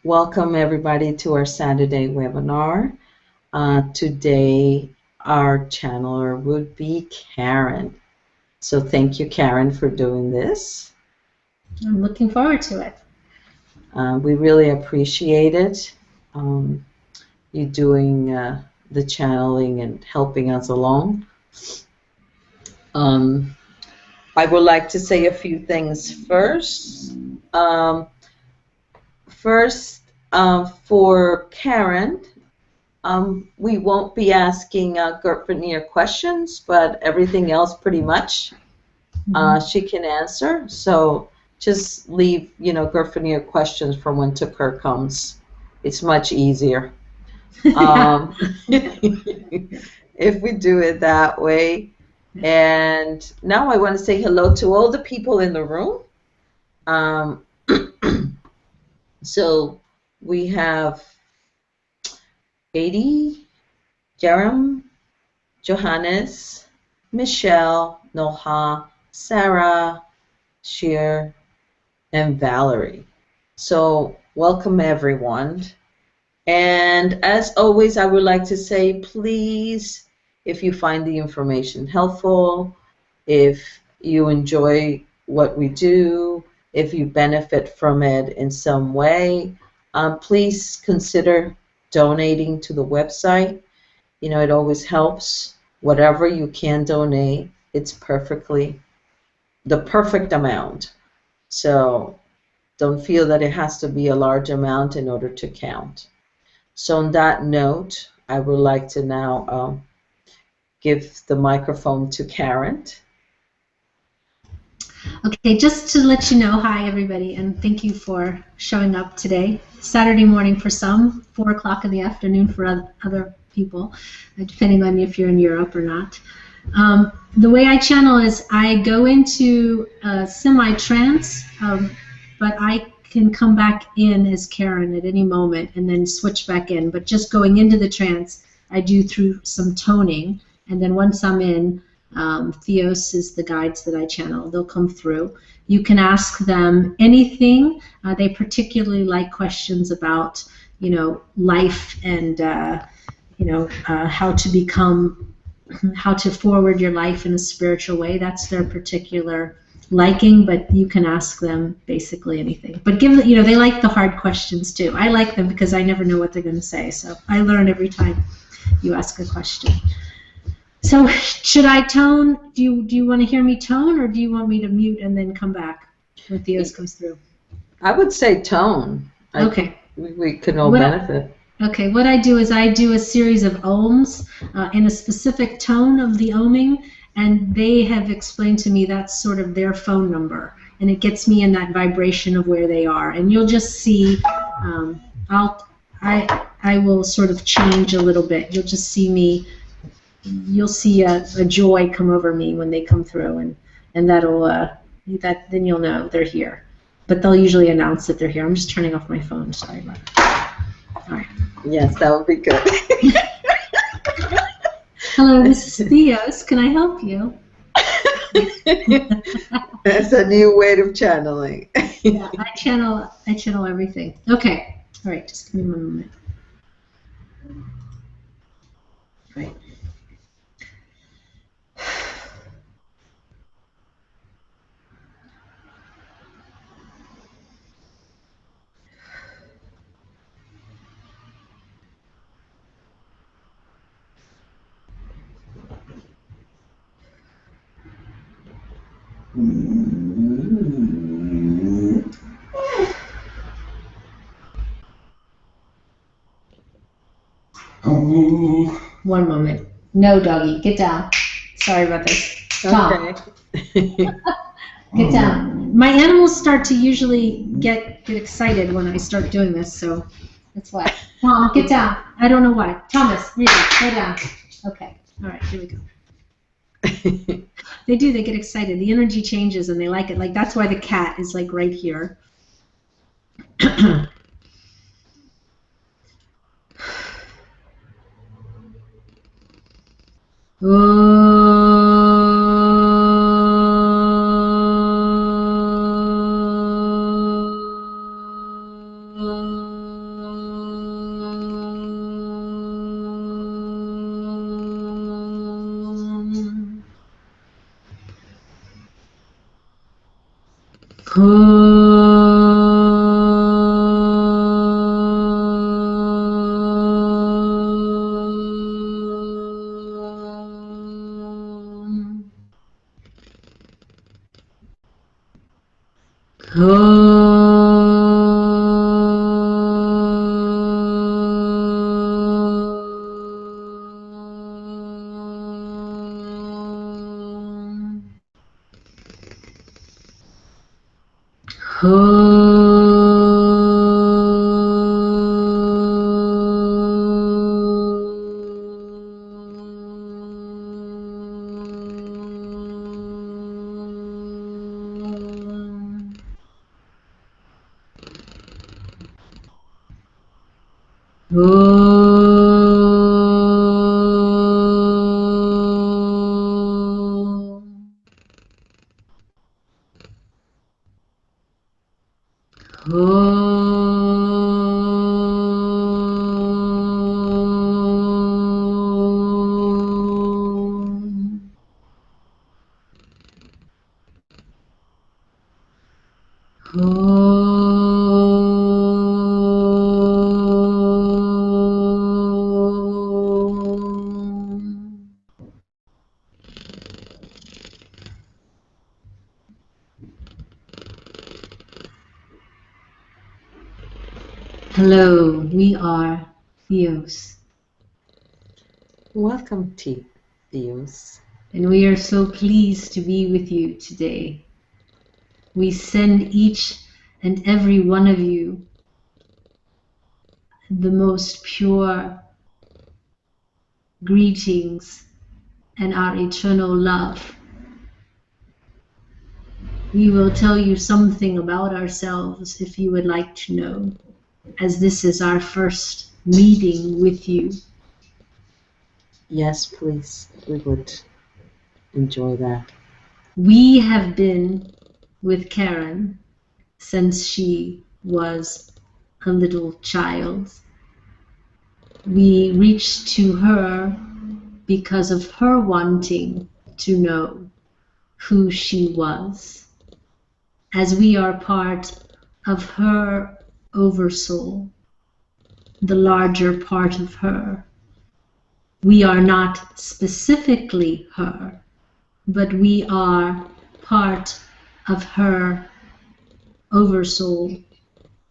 Welcome everybody to our Saturday webinar. Today our channeler would be Karen. So thank you, Karen, for doing this. I'm looking forward to it. We really appreciate it. You doing the channeling and helping us along. I would like to say a few things first. For Karen, we won't be asking Girk Fitneer questions, but everything else pretty much she can answer. So just leave, Girk Fitneer questions for when Tucker comes. It's much easier. If we do it that way. And now I want to say hello to all the people in the room. So we have Katie, Jerem, Johannes, Michelle, Noha, Sarah, Sheer, and Valerie. So welcome everyone. And as always, I would like to say, please, if you find the information helpful, if you enjoy what we do, if you benefit from it in some way, please consider donating to the website. It always helps. Whatever you can donate, it's the perfect amount. So don't feel that it has to be a large amount in order to count. So on that note, I would like to now give the microphone to Karen. Okay, just to let you know, hi everybody, and thank you for showing up today. Saturday morning for some, 4 o'clock in the afternoon for other people, depending on if you're in Europe or not. The way I channel is I go into a semi-trance, but I can come back in as Karen at any moment and then switch back in. But just going into the trance, I do through some toning, and then once I'm in, Theos is the guides that I channel. They'll come through. You can ask them anything. They particularly like questions about, life and, how to forward your life in a spiritual way. That's their particular liking, but you can ask them basically anything. But they like the hard questions too. I like them because I never know what they're going to say. So I learn every time you ask a question. So should I tone? Do you want to hear me tone, or do you want me to mute and then come back when Theos comes through? I would say tone. Okay. We can all benefit. Okay, what I do is I do a series of ohms in a specific tone of the ohming, and they have explained to me that's sort of their phone number, and it gets me in that vibration of where they are. And you'll just see, I will sort of change a little bit. You'll just see me. You'll see a joy come over me when they come through, and that'll then you'll know they're here. But they'll usually announce that they're here. I'm just turning off my phone. Sorry about that. All right. Yes, that would be good. Hello, this is Theos. Can I help you? That's a new way of channeling. Yeah, I channel everything. Okay. All right. Just give me 1 moment. All right. One moment. No, doggy. Get down. Sorry about this. Tom. Okay. Get down. My animals start to usually get excited when I start doing this, so that's why. Tom, get down. I don't know why. Thomas, really, go down. Okay. All right, here we go. They do. They get excited. The energy changes, and they like it. Like, that's why the cat is, like, right here. Hello, we are Theos, Welcome, Theos. and we are so pleased to be with you today. We send each and every one of you the most pure greetings and our eternal love. We will tell you something about ourselves if you would like to know, as this is our first meeting with you. Yes, please. We would enjoy that. We have been with Karen since she was a little child. We reached to her because of her wanting to know who she was, as we are part of her oversoul, the larger part of her. We are not specifically her, but we are part of her oversoul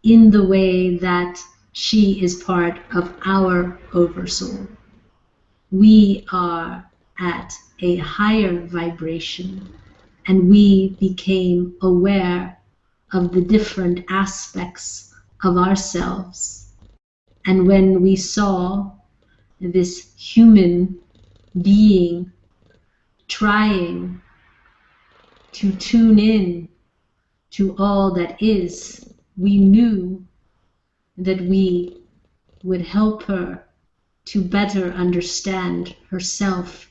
in the way that she is part of our oversoul. We are at a higher vibration, and we became aware of the different aspects of ourselves. And when we saw this human being trying to tune in to all that is, we knew that we would help her to better understand herself,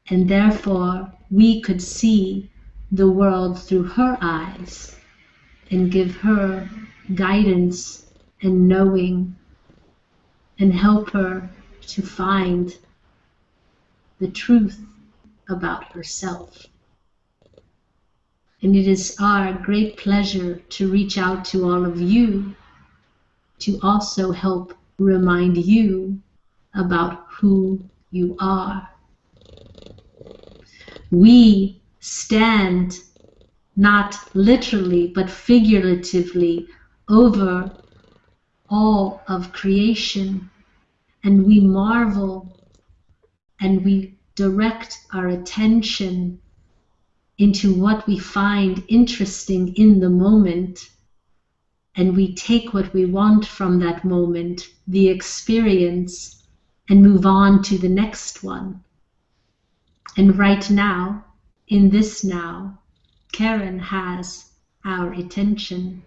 and therefore we could see the world through her eyes and give her guidance and knowing and help her to find the truth about herself. And it is our great pleasure to reach out to all of you to also help remind you about who you are. We stand not literally but figuratively over all of creation, and we marvel and we direct our attention into what we find interesting in the moment, and we take what we want from that moment, the experience, and move on to the next one. And right now, in this now, Karen has our attention,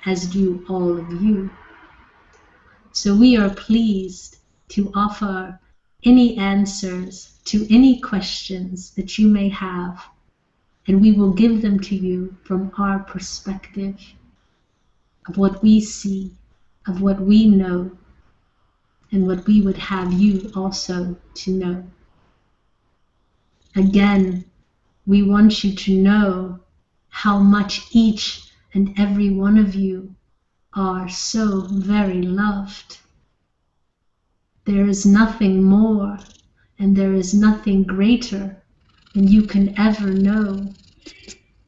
as do all of you. So we are pleased to offer any answers to any questions that you may have, and we will give them to you from our perspective of what we see, of what we know, and what we would have you also to know. Again, we want you to know how much each and every one of you are so very loved. There is nothing more and there is nothing greater than you can ever know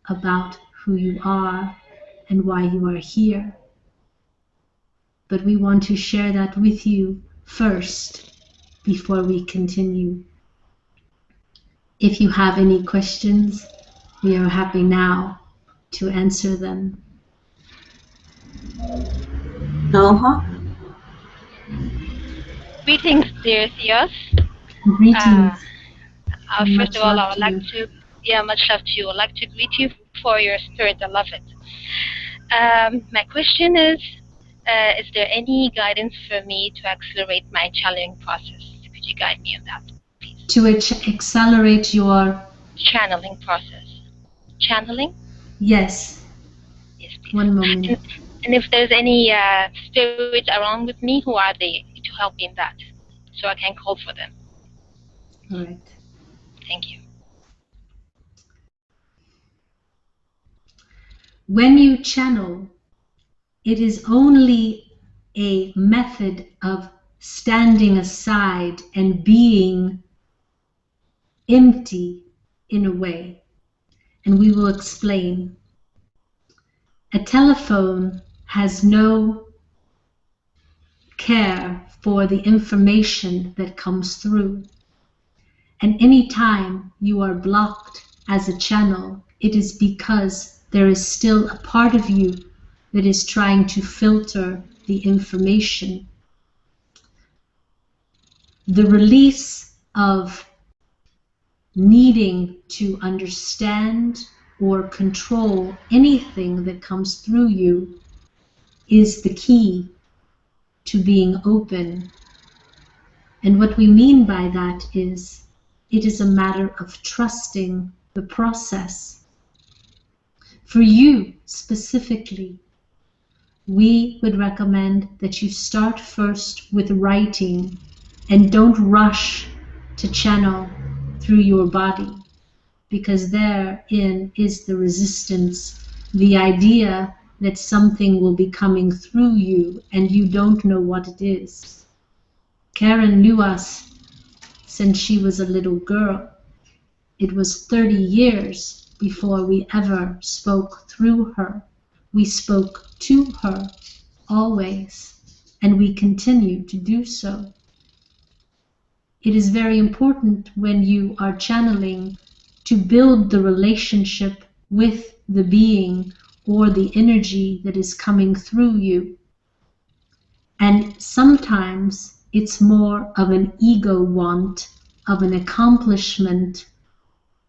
about who you are and why you are here. But we want to share that with you first before we continue. If you have any questions, we are happy now to answer them. Greetings, dear Theos. Greetings. First of all, I would like to, much love to you. I'd like to greet you for your spirit. I love it. My question is there any guidance for me to accelerate my channeling process? Could you guide me on that, please? To accelerate your channeling process. Channeling? Yes. Yes, please. One moment. And if there's any spirits around with me, who are they to help me in that? So I can call for them. All right. Thank you. When you channel, it is only a method of standing aside and being empty in a way. And we will explain. A telephone has no care for the information that comes through. And any time you are blocked as a channel, it is because there is still a part of you that is trying to filter the information. The release of needing to understand or control anything that comes through you is the key to being open. And what we mean by that is, it is a matter of trusting the process. For you specifically, we would recommend that you start first with writing and don't rush to channel through your body, because therein is the resistance, the idea that something will be coming through you and you don't know what it is. Karen knew us since she was a little girl. It was 30 years before we ever spoke through her. We spoke to her always, and we continue to do so. It is very important when you are channeling to build the relationship with the being or the energy that is coming through you. And sometimes it's more of an ego want, of an accomplishment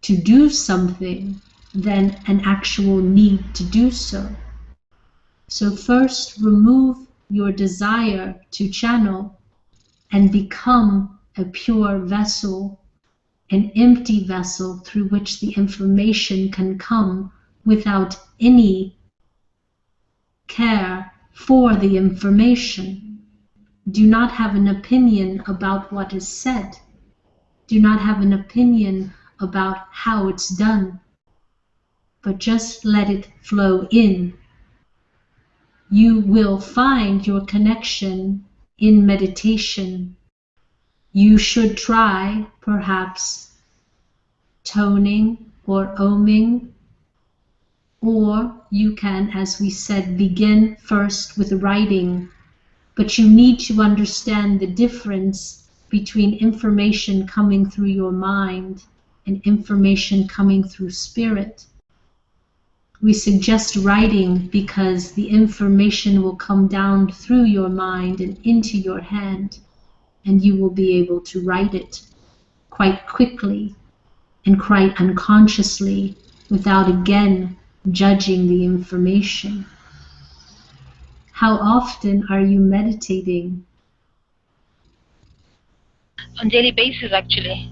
to do something than an actual need to do so. So first remove your desire to channel and become a pure vessel, an empty vessel through which the information can come without any care for the information. Do not have an opinion about what is said. Do not have an opinion about how it's done, but just let it flow in. You will find your connection in meditation. You should try, perhaps, toning or oming, or you can, as we said, begin first with writing. But you need to understand the difference between information coming through your mind and information coming through spirit. We suggest writing because the information will come down through your mind and into your hand, and you will be able to write it quite quickly and quite unconsciously without again judging the information. How often are you meditating? On daily basis, actually.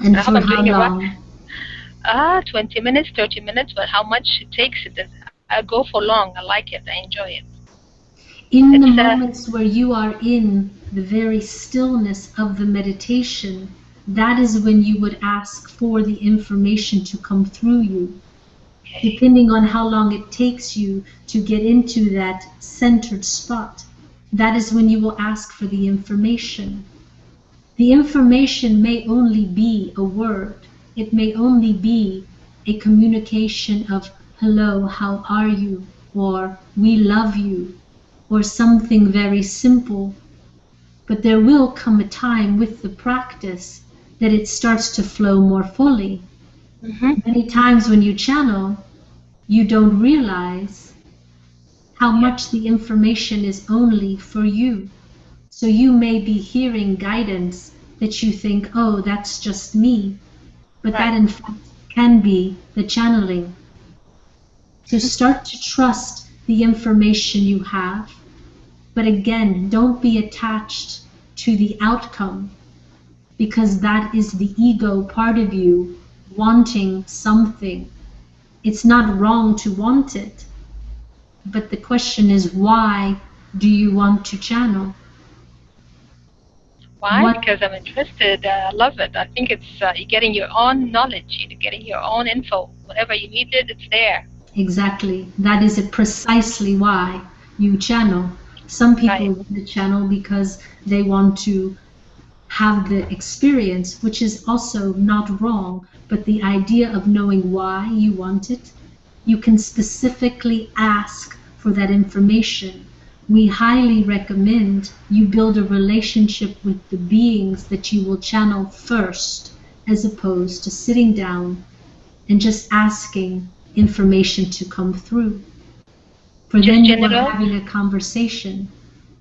And for how long? 20 minutes, 30 minutes, but how much it takes, I go for long. I like it. I enjoy it. In the moments where you are in the very stillness of the meditation, that is when you would ask for the information to come through you. depending on how long it takes you to get into that centered spot. That is when you will ask for the information. The information may only be a word. It may only be a communication of, hello, how are you? Or we love you, or something very simple. But there will come a time with the practice that it starts to flow more fully. Many times when you channel, you don't realize how much the information is only for you. So you may be hearing guidance that you think, oh, that's just me. But that in fact can be the channeling. So start to trust the information you have. But again, don't be attached to the outcome, because that is the ego part of you wanting something. It's not wrong to want it, but the question is, why do you want to channel? Why? Because I'm interested. I love it. I think it's you're getting your own knowledge, you're getting your own info. Whatever you needed, it's there. Exactly. That is precisely why you channel. Some people want to channel because they want to have the experience, which is also not wrong, but the idea of knowing why you want it, you can specifically ask for that information. We highly recommend you build a relationship with the beings that you will channel first, as opposed to sitting down and just asking information to come through. For then you are having a conversation.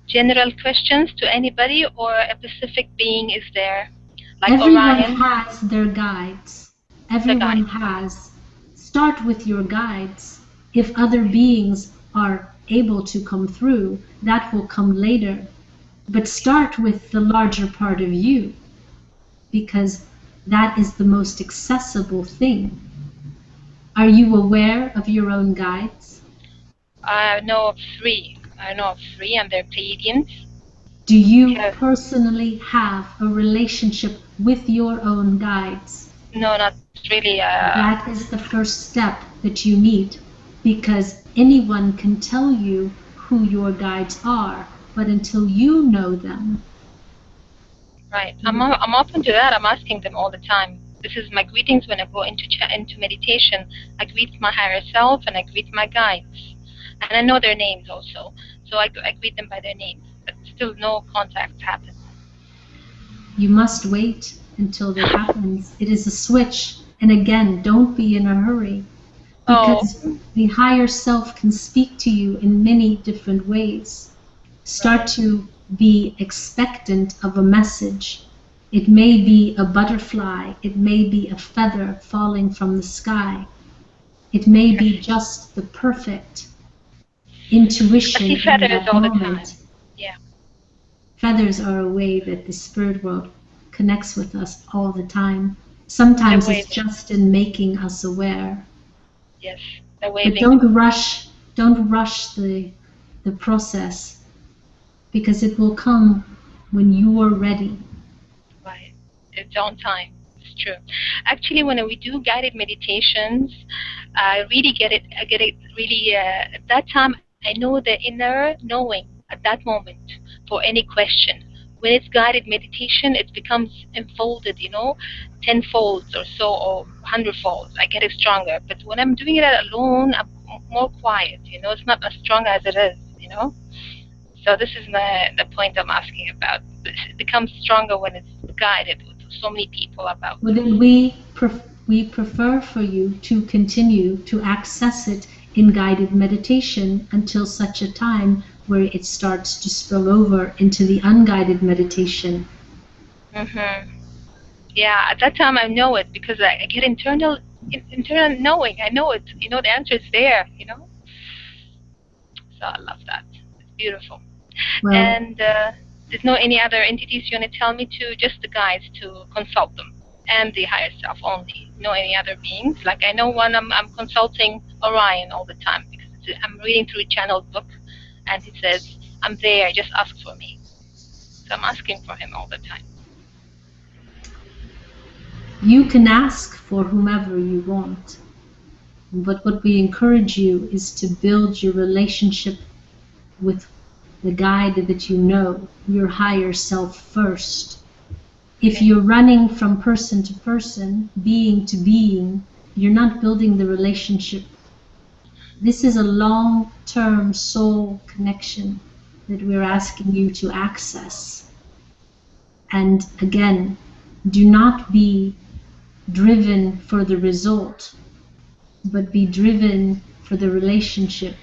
General questions to anybody, or a specific being is there? Like everyone Orion has their guides. Everyone has. Start with your guides. If other beings are able to come through, that will come later. But start with the larger part of you, because that is the most accessible thing. Are you aware of your own guides? I know of 3. I know of 3, and they're Pleiadians. Do you personally have a relationship with your own guides? No, not really. That is the first step that you need, because anyone can tell you who your guides are, but until you know them. Right. I'm open to that. I'm asking them all the time. This is my greetings when I go into meditation. I greet my higher self and I greet my guides. And I know their names also. So I greet them by their names. But still no contact happens. You must wait until that happens. It is a switch. And again, don't be in a hurry. Because the higher self can speak to you in many different ways. Start to be expectant of a message. It may be a butterfly. It may be a feather falling from the sky. It may be just the perfect intuition in that moment. Yeah. Feathers are a way that the spirit world connects with us all the time. Sometimes it's just in making us aware. Yes, they're waving. But don't rush the process, because it will come when you are ready. Right. Its own time. It's true. Actually, when we do guided meditations, I really get it. I get it really at that time. I know the inner knowing at that moment for any question. When it's guided meditation, it becomes enfolded, 10-fold or so, or 100-fold. I get it stronger. But when I'm doing it alone, I'm more quiet. It's not as strong as it is. So this is the point I'm asking about. It becomes stronger when it's guided with so many people about. Well, then we prefer for you to continue to access it in guided meditation until such a time where it starts to spill over into the unguided meditation. Yeah, at that time I know it, because I get internal knowing. I know it. The answer is there. So I love that. It's beautiful. Well, and there's no any other entities you want to tell me to? Just the guides to consult them, and the higher self only. No any other beings. Like I know one. I'm consulting Orion all the time, because I'm reading through a channeled book, and he says, I'm there, just ask for me. So I'm asking for him all the time. You can ask for whomever you want. But what we encourage you is to build your relationship with the guide that you know, your higher self first. If you're running from person to person, being to being, you're not building the relationship. This is a long-term soul connection that we're asking you to access. And again, do not be driven for the result, but be driven for the relationship.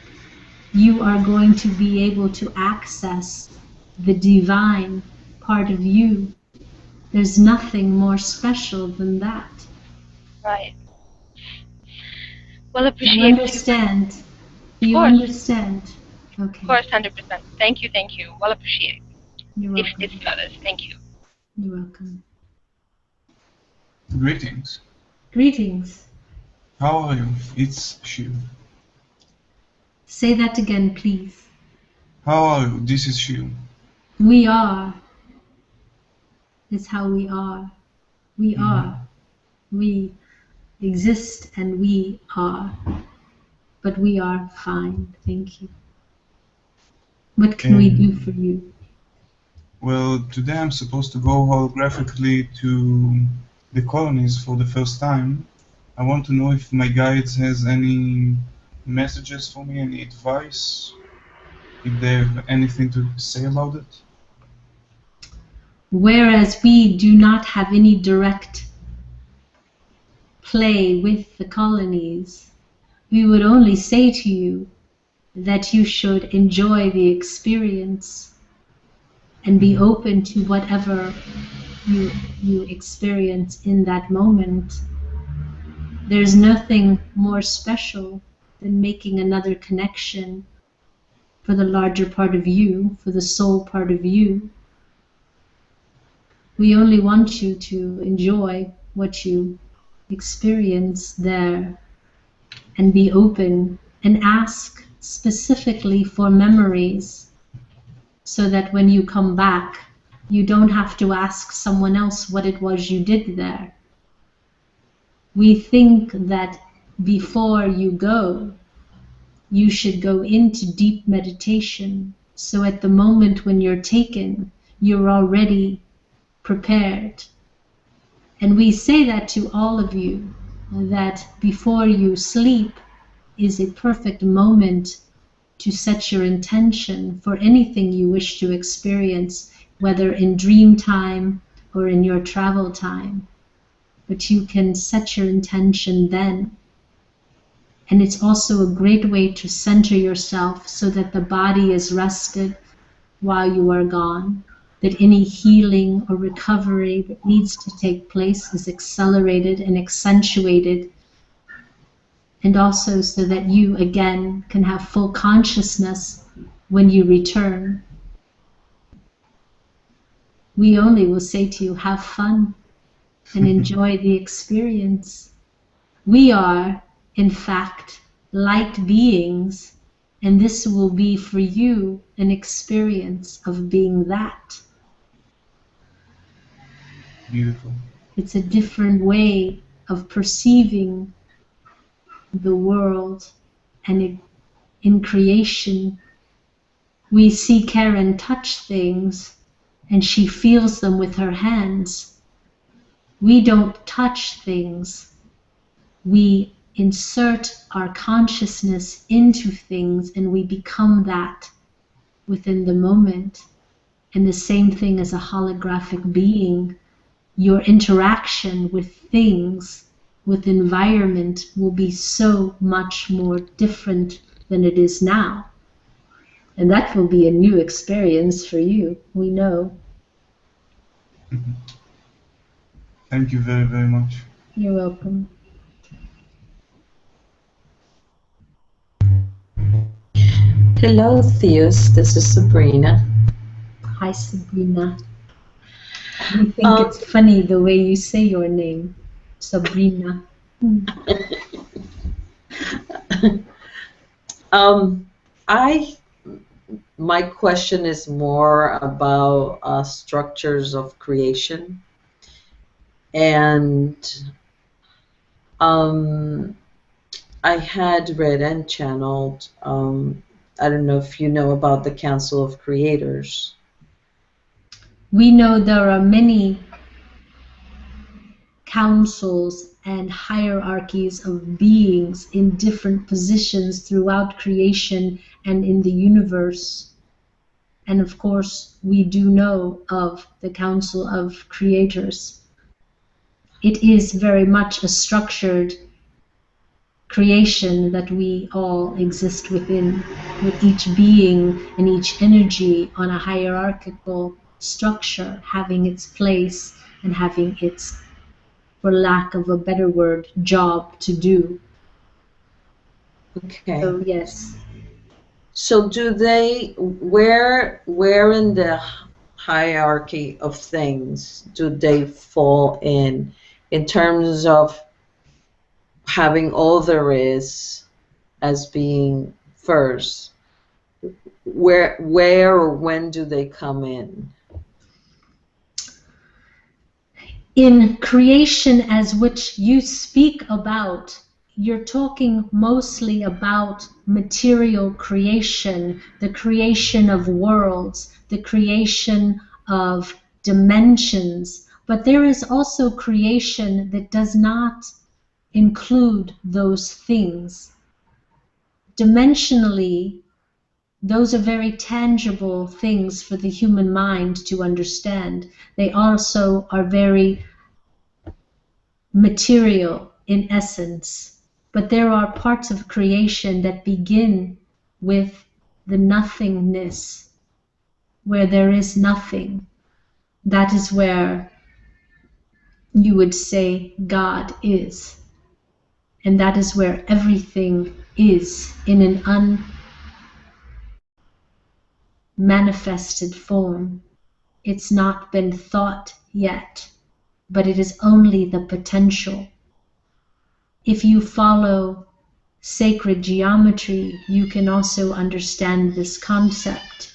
You are going to be able to access the divine part of you. There's nothing more special than that. Right. Well, Do appreciate you understand? Do you understand? Okay. Of course, 100%. Thank you. Well, appreciate. You're welcome. If others, thank you. You're welcome. Greetings. Greetings. How are you? It's Shiv. Say that again, please. How are you? This is Shiv. We are. It's how we are. We are. We exist and we are. But we are fine. Thank you. What can we do for you? Well, today I'm supposed to go holographically to the colonies for the first time. I want to know if my guides has any messages for me, any advice, if they have anything to say about it. Whereas we do not have any direct play with the colonies, we would only say to you that you should enjoy the experience and be open to whatever you experience in that moment. There's nothing more special than making another connection for the larger part of you, for the soul part of you. We only want you to enjoy what you experience there and be open and ask specifically for memories so that when you come back, you don't have to ask someone else what it was you did there. We think that before you go, you should go into deep meditation. So at the moment when you're taken, you're already prepared. And we say that to all of you, that before you sleep is a perfect moment to set your intention for anything you wish to experience, whether in dream time or in your travel time. But you can set your intention then. And it's also a great way to center yourself so that the body is rested while you are gone, that any healing or recovery that needs to take place is accelerated and accentuated, and also so that you again can have full consciousness when you return. We only will say to you, have fun and enjoy the experience. We are, in fact, light beings, and this will be for you an experience of being that. Beautiful. It's a different way of perceiving the world, and in creation, we see Karen touch things and she feels them with her hands. We don't touch things. We insert our consciousness into things and we become that within the moment. And the same thing as a holographic being. Your interaction with things, with environment, will be so much more different than it is now. And that will be a new experience for you, we know. Thank you very, very much. You're welcome. Hello, Theos. This is Sabrina. Hi, Sabrina. I think it's funny the way you say your name, Sabrina. My question is more about structures of creation, and I I had read and channeled, I don't know if you know about the Council of Creators. We know there are many councils and hierarchies of beings in different positions throughout creation and in the universe. And of course, we do know of the Council of Creators. It is very much a structured creation that we all exist within, with each being and each energy on a hierarchical structure, having its place and having its, for lack of a better word, job to do. Okay. So yes. So do they, where in the hierarchy of things do they fall in terms of having all there is as being first? Where or when do they come in? In creation as which you speak about, you're talking mostly about material creation, the creation of worlds, the creation of dimensions. But there is also creation that does not include those things. Dimensionally, those are very tangible things for the human mind to understand. They also are very material in essence, but there are parts of creation that begin with the nothingness, where there is nothing. That is where you would say God is, and that is where everything is in an unmanifested form. It's not been thought yet, but it is only the potential. If you follow sacred geometry, you can also understand this concept.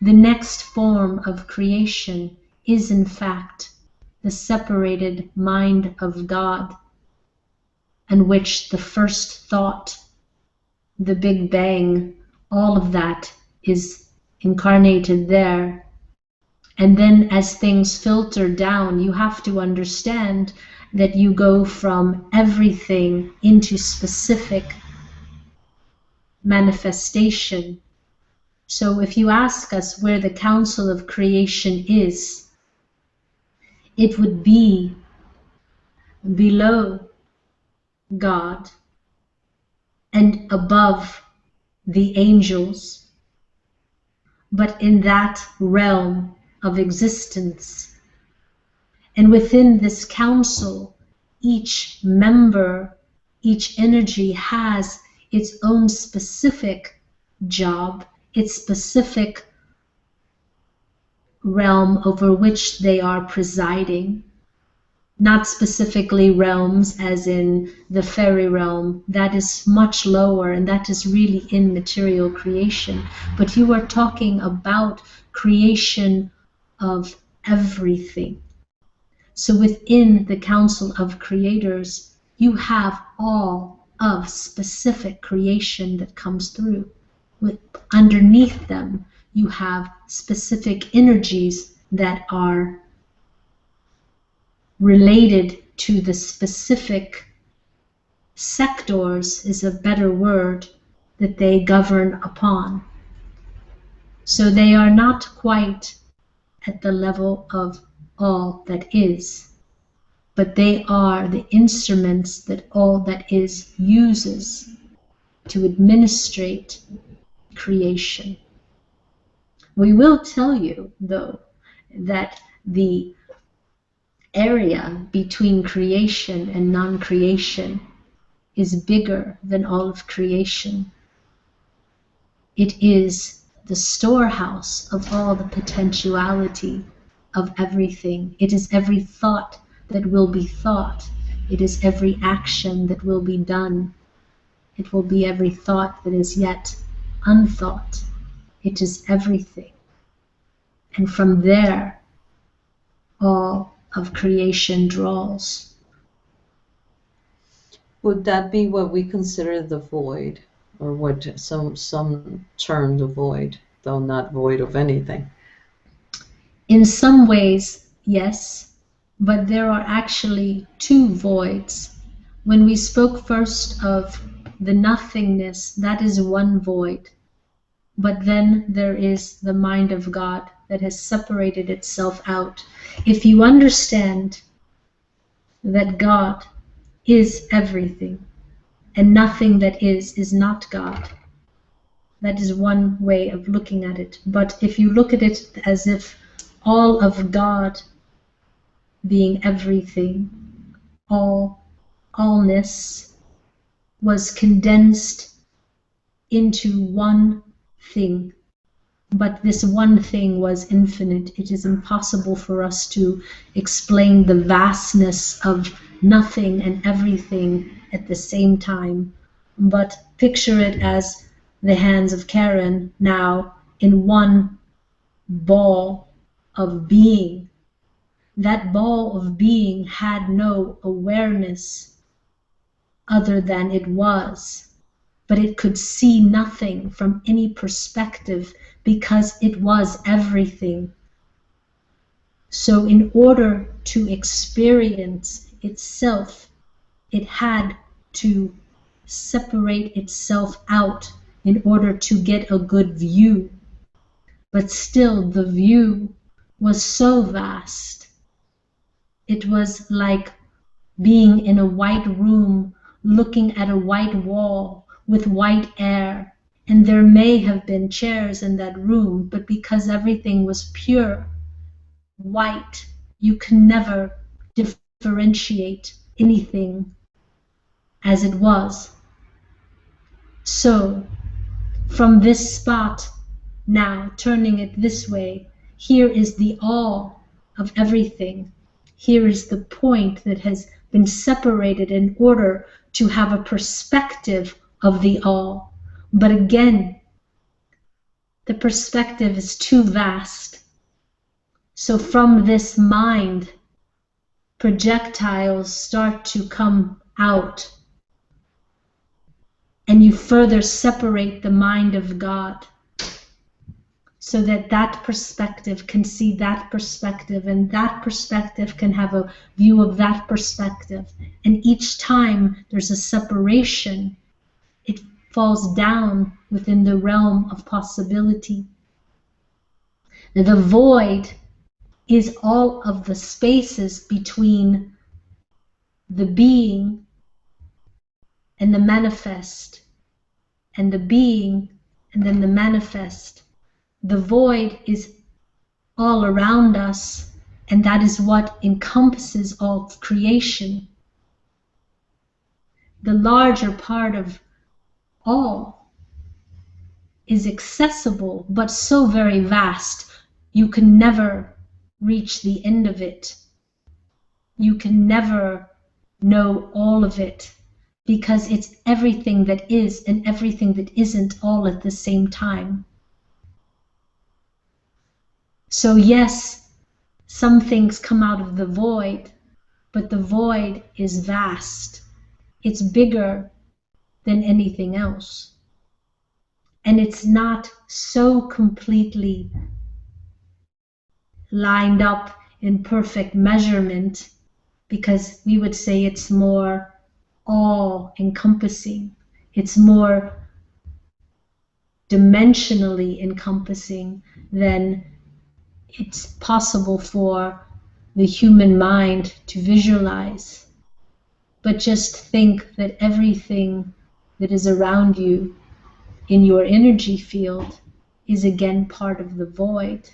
The next form of creation is in fact the separated mind of God, in which the first thought, the Big Bang, all of that is incarnated there. And then as things filter down, you have to understand that you go from everything into specific manifestation. So if you ask us where the Council of Creation is, it would be below God and above the angels, but in that realm of existence. And within this council, each member, each energy has its own specific job, its specific realm over which they are presiding. Not specifically realms as in the fairy realm, that is much lower and that is really in material creation. But you are talking about creation of everything. So within the Council of Creators, you have all of specific creation that comes through. Underneath them, you have specific energies that are related to the specific sectors, is a better word, that they govern upon. So they are not quite at the level of all that is, but they are the instruments that all that is uses to administrate creation. We will tell you, though, that the area between creation and non-creation is bigger than all of creation. It is the storehouse of all the potentiality of everything. It is every thought that will be thought. It is every action that will be done. It will be every thought that is yet unthought. It is everything. And from there, all of creation draws. Would that be what we consider the void, or what some term the void, though not void of anything? In some ways, yes, but there are actually two voids. When we spoke first of the nothingness, that is one void. But then there is the mind of God that has separated itself out. If you understand that God is everything, and nothing that is not God, that is one way of looking at it. But if you look at it as if all of God being everything, allness, was condensed into one thing, but this one thing was infinite. It is impossible for us to explain the vastness of nothing and everything at the same time. But picture it as the hands of Karen now in one ball of being. That ball of being had no awareness other than it was, but it could see nothing from any perspective because it was everything. So in order to experience itself, it had to separate itself out in order to get a good view. But still, the view was so vast. It was like being in a white room, looking at a white wall with white air. And there may have been chairs in that room, but because everything was pure white, you can never differentiate anything as it was. So, from this spot, now turning it this way, here is the all of everything. Here is the point that has been separated in order to have a perspective of the all. But again, the perspective is too vast. So from this mind, projectiles start to come out, and you further separate the mind of God so that that perspective can see that perspective, and that perspective can have a view of that perspective. And each time there's a separation, it falls down within the realm of possibility. The void is all of the spaces between the being and the manifest, and the being and then the manifest. The void is all around us, and that is what encompasses all of creation. The larger part of all is accessible, but so very vast, you can never reach the end of it. You can never know all of it, because it's everything that is and everything that isn't all at the same time. So yes, some things come out of the void, but the void is vast. It's bigger than anything else. And it's not so completely lined up in perfect measurement, because we would say it's more all-encompassing. It's more dimensionally encompassing than it's possible for the human mind to visualize. But just think that everything that is around you in your energy field is again part of the void.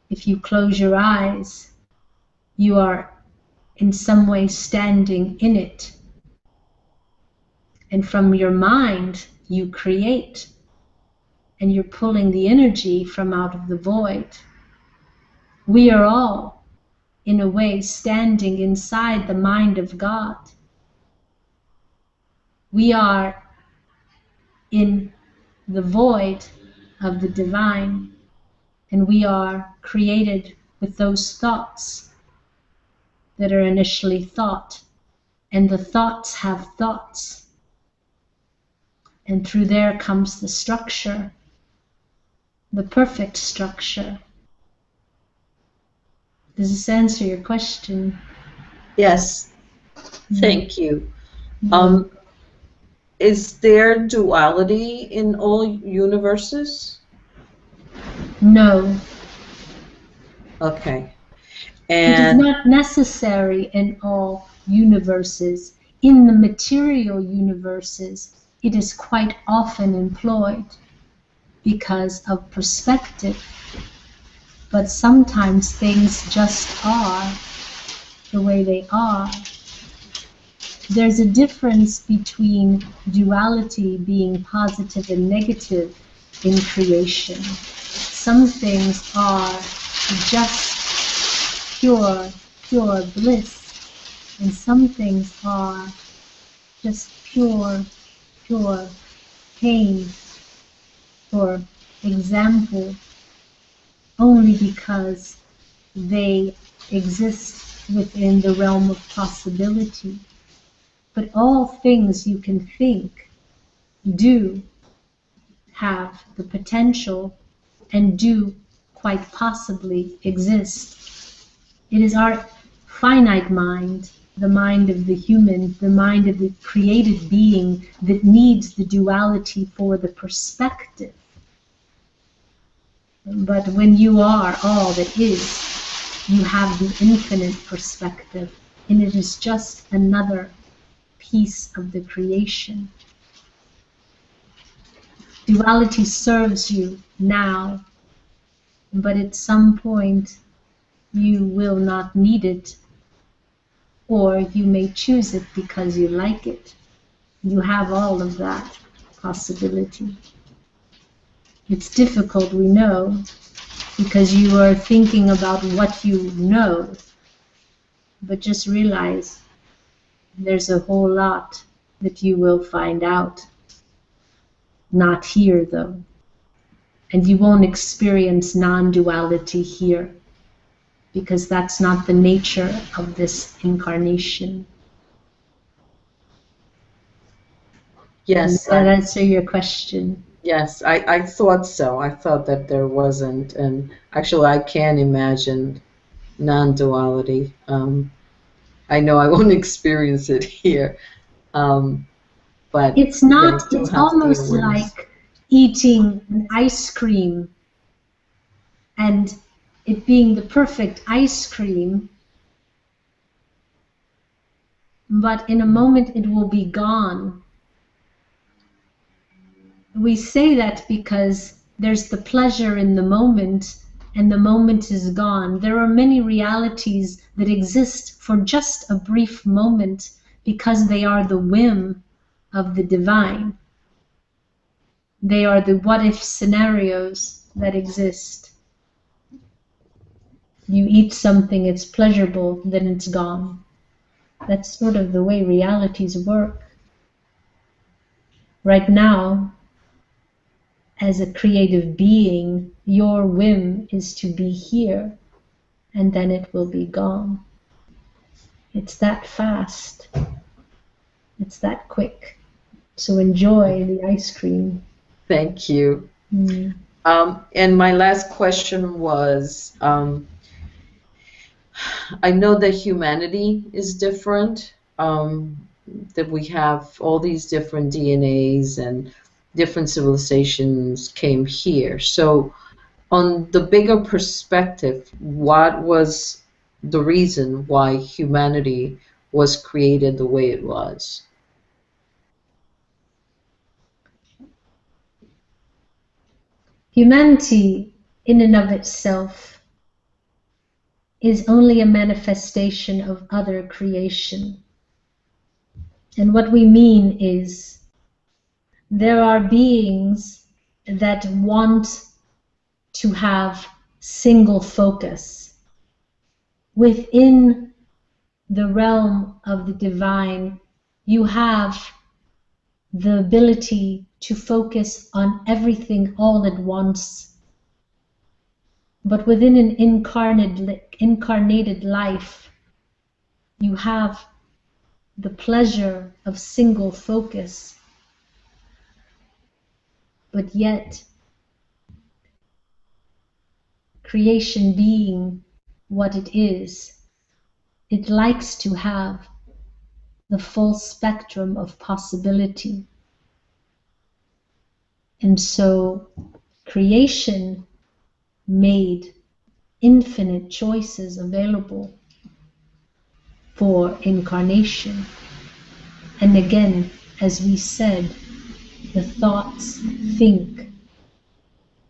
If you close your eyes, you are in some way standing in it. And from your mind, you create. And you're pulling the energy from out of the void. We are all, in a way, standing inside the mind of God. We are in the void of the divine, and we are created with those thoughts that are initially thought. and the thoughts have thoughts. And through there comes the structure, the perfect structure. Does this answer your question? Yes, thank you. Mm-hmm. Is there duality in all universes? No. Okay. It is And not necessary in all universes. In the material universes, it is quite often employed because of perspective. But sometimes things just are the way they are. There's a difference between duality being positive and negative in creation. Some things are just pure bliss, and some things are just pure pain. For example, only because they exist within the realm of possibility. But all things you can think do have the potential and do quite possibly exist. It is our finite mind, the mind of the human, the mind of the created being, that needs the duality for the perspective. But when you are all that is, you have the infinite perspective, and it is just another piece of the creation. Duality serves you now, but at some point you will not need it, or you may choose it because you like it. You have all of that possibility. It's difficult, we know, because you are thinking about what you know, but just realize there's a whole lot that you will find out. Not here, though. And you won't experience non-duality here, because that's not the nature of this incarnation. yes, Does that answer your question? Yes, I thought so. I thought that there wasn't, and actually I can imagine non-duality. I know I won't experience it here, but It's not, I still it's have the almost awareness. like eating an ice cream and it being the perfect ice cream, but in a moment it will be gone. We say that because there's the pleasure in the moment, and the moment is gone. There are many realities that exist for just a brief moment because they are the whim of the divine. They are the what-if scenarios that exist. You eat something, it's pleasurable, then it's gone. That's sort of the way realities work. Right now, as a creative being, your whim is to be here, and then it will be gone. It's that fast. It's that quick. So enjoy the ice cream. Thank you. Mm. And my last question was, I know that humanity is different, that we have all these different DNAs and different civilizations came here. So on the bigger perspective, what was the reason why humanity was created the way it was? Humanity, in and of itself, is only a manifestation of other creation. And what we mean is, there are beings that want to have single focus. Within the realm of the divine, you have the ability to focus on everything all at once. But within an incarnated life, you have the pleasure of single focus, but yet creation being what it is, it likes to have the full spectrum of possibility. And so creation made infinite choices available for incarnation. And again, as we said, the thoughts think.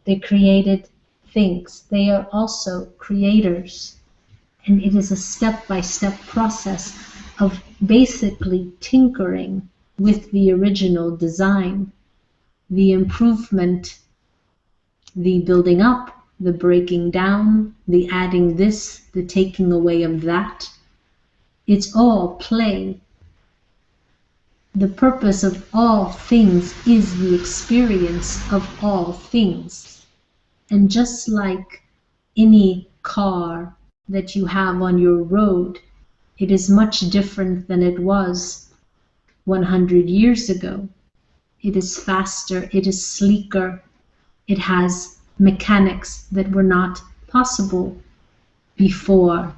They created things. They are also creators. And it is a step-by-step process of basically tinkering with the original design, the improvement, the building up, the breaking down, the adding this, the taking away of that. It's all play. The purpose of all things is the experience of all things. And just like any car that you have on your road, it is much different than it was 100 years ago. It is faster, it is sleeker, it has mechanics that were not possible before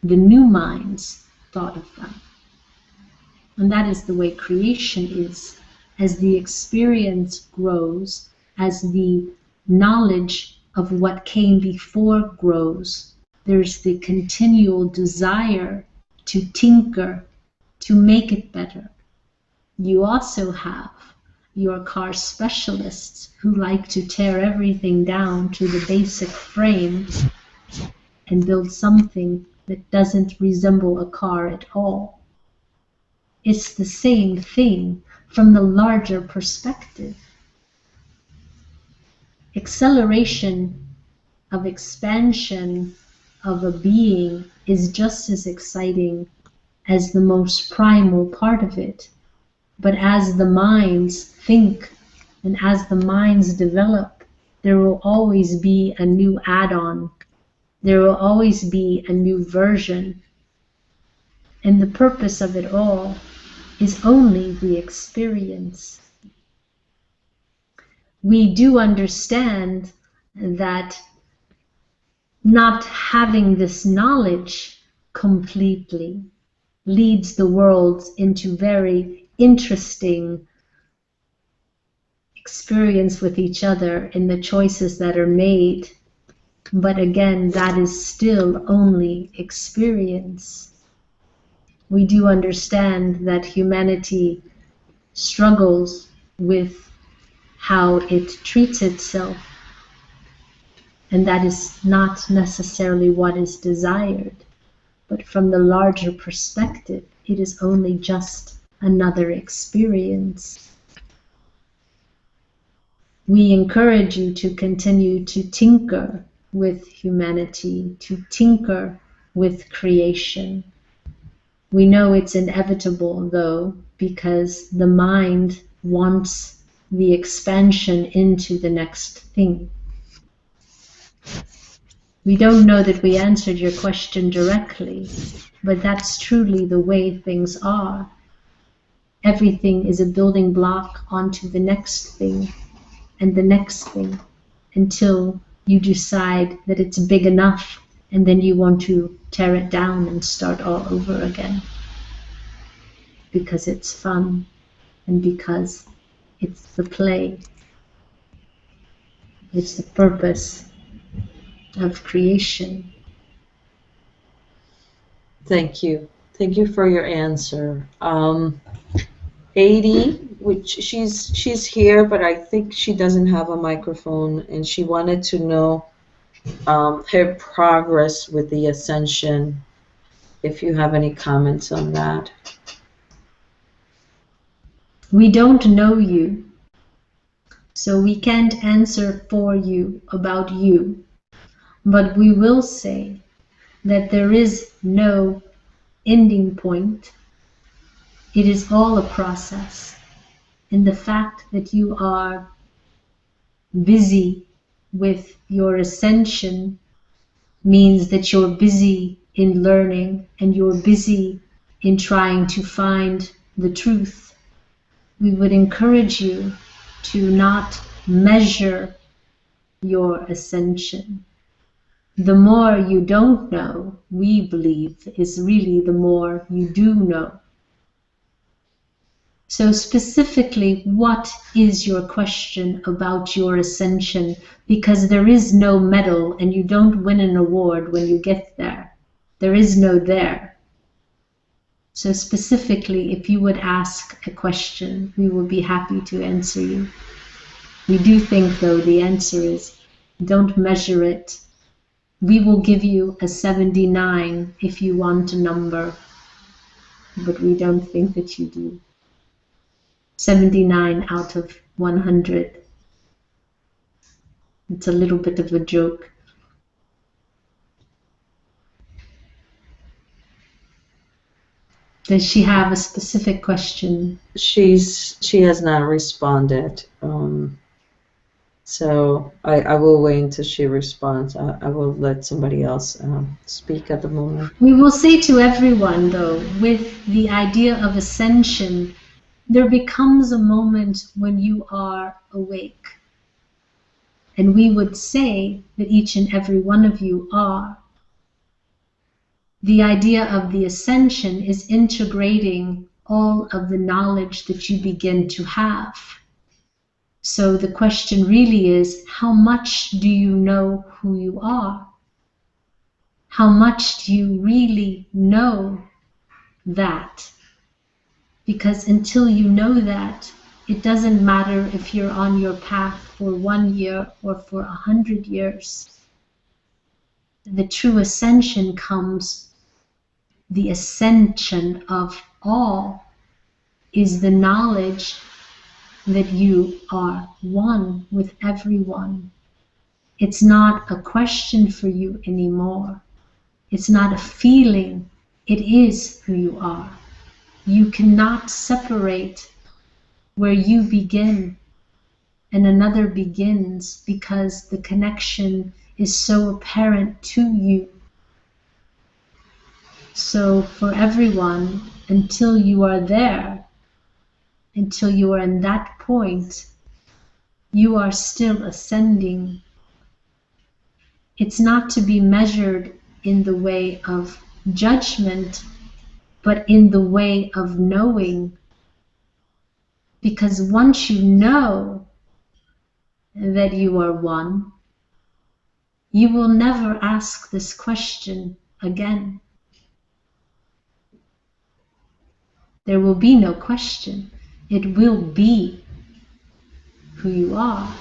the new minds thought of them. And that is the way creation is. As the experience grows, as the knowledge of what came before grows, there's the continual desire to tinker, to make it better. You also have your car specialists who like to tear everything down to the basic frame and build something that doesn't resemble a car at all. It's the same thing from the larger perspective. Acceleration of expansion of a being is just as exciting as the most primal part of it. But as the minds think and as the minds develop, there will always be a new add-on. There will always be a new version. And the purpose of it all is only the experience. We do understand that not having this knowledge completely leads the world into very interesting experience with each other in the choices that are made. But again, that is still only experience. We do understand that humanity struggles with how it treats itself, and that is not necessarily what is desired. But from the larger perspective, it is only just another experience. We encourage you to continue to tinker with humanity, to tinker with creation. We know it's inevitable, though, because the mind wants the expansion into the next thing. We don't know that we answered your question directly, but that's truly the way things are. Everything is a building block onto the next thing and the next thing until you decide that it's big enough, and then you want to tear it down and start all over again. Because it's fun and because it's the play. It's the purpose of creation. Thank you. Thank you for your answer. 80, which she's here, but I think she doesn't have a microphone, and she wanted to know her progress with the ascension, if you have any comments on that. We don't know you, so we can't answer for you about you, but we will say that there is no ending point. It is all a process, and the fact that you are busy with your ascension means that you're busy in learning and you're busy in trying to find the truth. We would encourage you to not measure your ascension. The more you don't know, we believe, is really the more you do know. So specifically, what is your question about your ascension? Because there is no medal and you don't win an award when you get there. There is no there. So specifically, if you would ask a question, we will be happy to answer you. We do think, though, the answer is don't measure it. We will give you a 79 if you want a number, but we don't think that you do. 79 out of 100. It's a little bit of a joke. Does she have a specific question? She has not responded. So I will wait until she responds. I will let somebody else speak at the moment. We will say to everyone, though, with the idea of ascension, there becomes a moment when you are awake. And we would say that each and every one of you are. The idea of the ascension is integrating all of the knowledge that you begin to have. So the question really is, how much do you know who you are? How much do you really know that? Because until you know that, it doesn't matter if you're on your path for 1 year or for 100 years. The true ascension comes, the ascension of all is the knowledge that you are one with everyone. It's not a question for you anymore. It's not a feeling. It is who you are. You cannot separate where you begin and another begins, because the connection is so apparent to you. So for everyone, until you are there, until you are in that point, you are still ascending. It's not to be measured in the way of judgment, but in the way of knowing. Because once you know that you are one, you will never ask this question again. There will be no question. It will be who you are.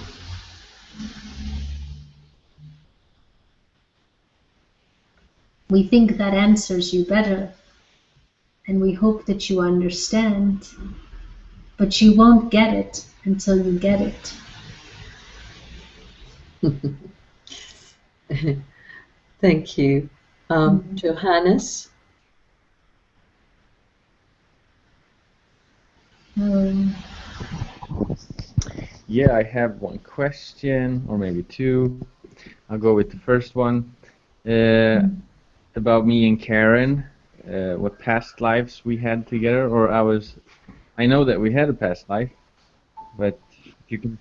We think that answers you better, and we hope that you understand, but you won't get it until you get it. Thank you. Johannes? Yeah, I have one question, or maybe two. I'll go with the first one. About me and Karen, what past lives we had together, or I know that we had a past life, but you can...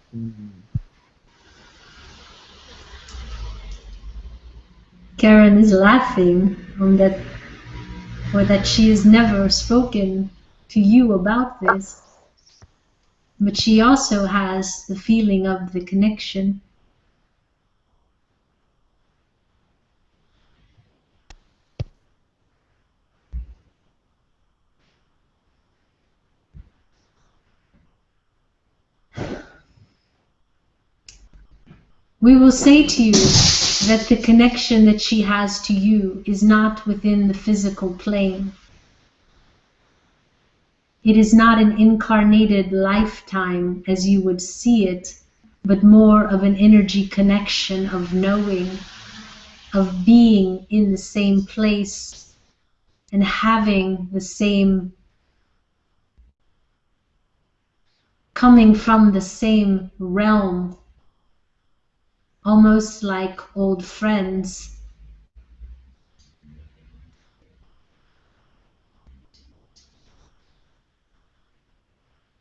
Karen is laughing on that, or that she has never spoken to you about this. But she also has the feeling of the connection. We will say to you that the connection that she has to you is not within the physical plane. It is not an incarnated lifetime as you would see it, but more of an energy connection of knowing, of being in the same place and having the same, coming from the same realm, almost like old friends.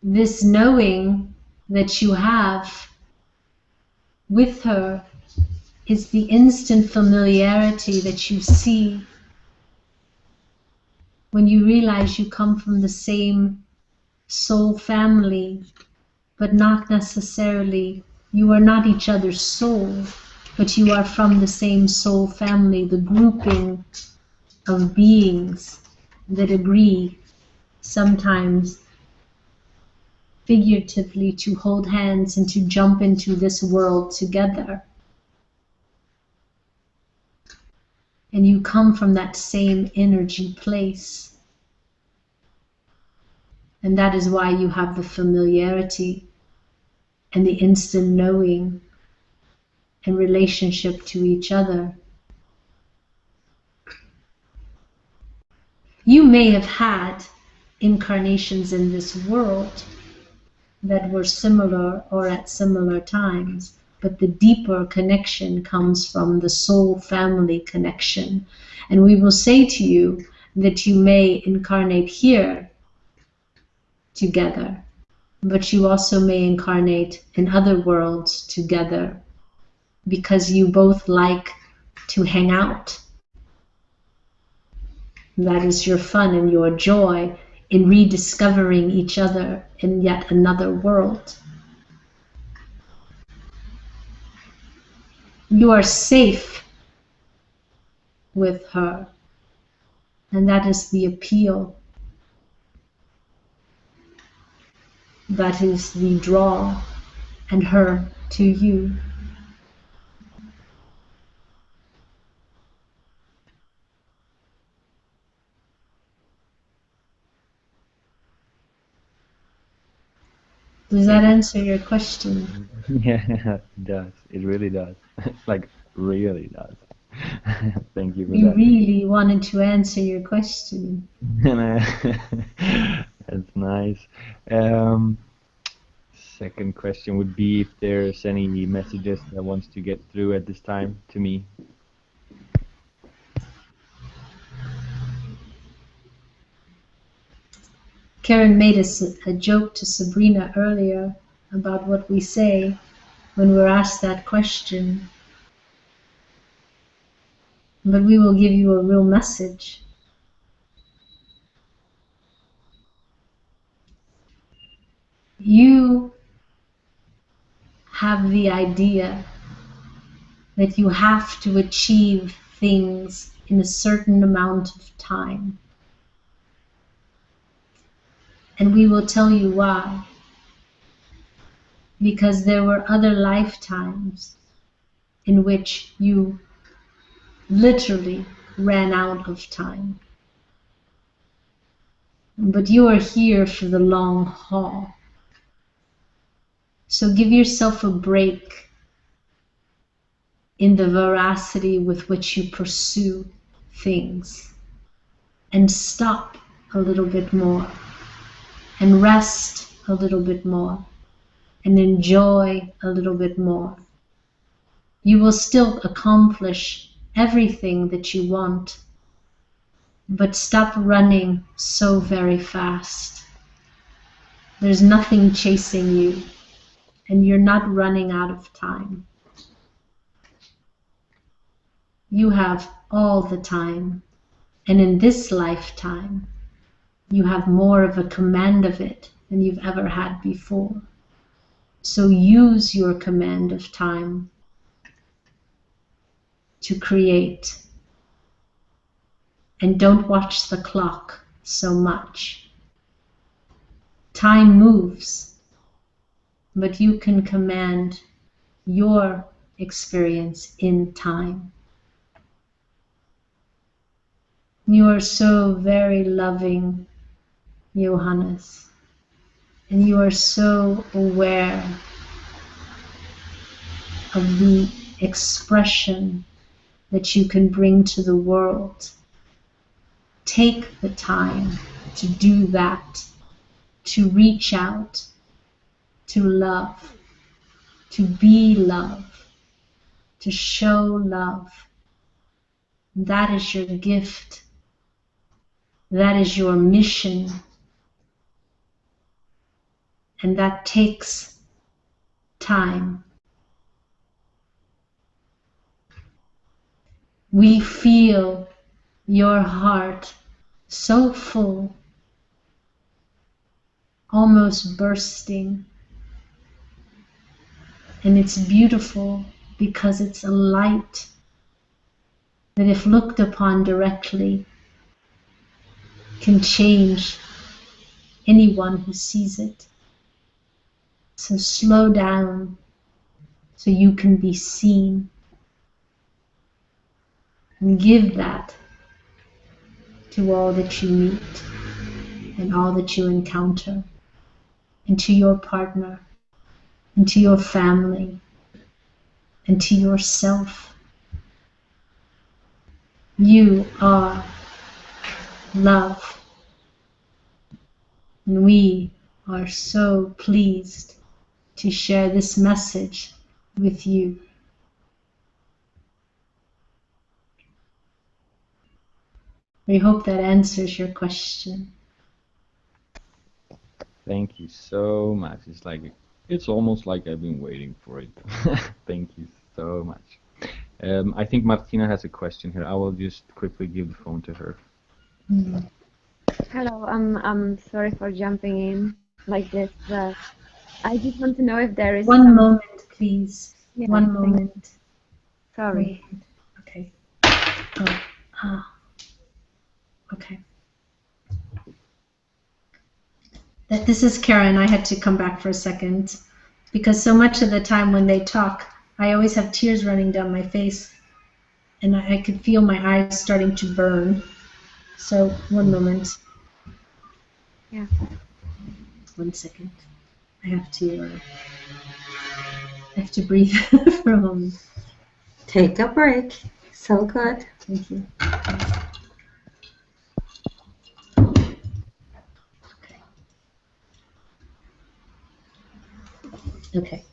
this knowing that you have with her is the instant familiarity that you see when you realize you come from the same soul family, but not necessarily, you are not each other's soul, but you are from the same soul family, the grouping of beings that agree sometimes figuratively to hold hands and to jump into this world together. And you come from that same energy place. And that is why you have the familiarity and the instant knowing and relationship to each other. You may have had incarnations in this world that were similar or at similar times, but the deeper connection comes from the soul family connection. And we will say to you that you may incarnate here together, but you also may incarnate in other worlds together because you both like to hang out. That is your fun and your joy in rediscovering each other in yet another world. You are safe with her, and that is the appeal. That is the draw, and her to you. Does that answer your question? Yeah, it does. It really does. Like, really does. Thank you for You that. really wanted to answer your question. That's nice. Second question would be if there's any messages that wants to get through at this time to me. Karen made a joke to Sabrina earlier about what we say when we're asked that question. But we will give you a real message. You have the idea that you have to achieve things in a certain amount of time. And we will tell you why. Because there were other lifetimes in which you literally ran out of time. But you are here for the long haul. So give yourself a break in the veracity with which you pursue things. And stop a little bit more. And rest a little bit more. And enjoy a little bit more. You will still accomplish everything that you want. But stop running so very fast. There's nothing chasing you. And you're not running out of time. You have all the time. And in this lifetime, you have more of a command of it than you've ever had before. So use your command of time to create. And don't watch the clock so much. Time moves, but you can command your experience in time. You are so very loving, Johannes, and you are so aware of the expression that you can bring to the world. Take the time to do that, to reach out, to love, to be love, to show love. That is your gift. That is your mission. And that takes time. We feel your heart so full, almost bursting. And it's beautiful because it's a light that, if looked upon directly, can change anyone who sees it. So slow down so you can be seen. And give that to all that you meet and all that you encounter, and to your partner, and to your family, and to yourself. You are love. And we are so pleased to share this message with you. We hope that answers your question. Thank you so much. It's almost like I've been waiting for it. Thank you so much. I think Martina has a question here. I will just quickly give the phone to her. Mm. Hello, I'm sorry for jumping in like this, but I just want to know if there is One moment, please. Yeah, One moment. Sorry. Okay. Oh. Okay. This is Karen. I had to come back for a second because so much of the time when they talk, I always have tears running down my face, and I could feel my eyes starting to burn. So, one moment. Yeah. 1 second. I have to breathe for a moment. Take a break. So good. Thank you. Okay.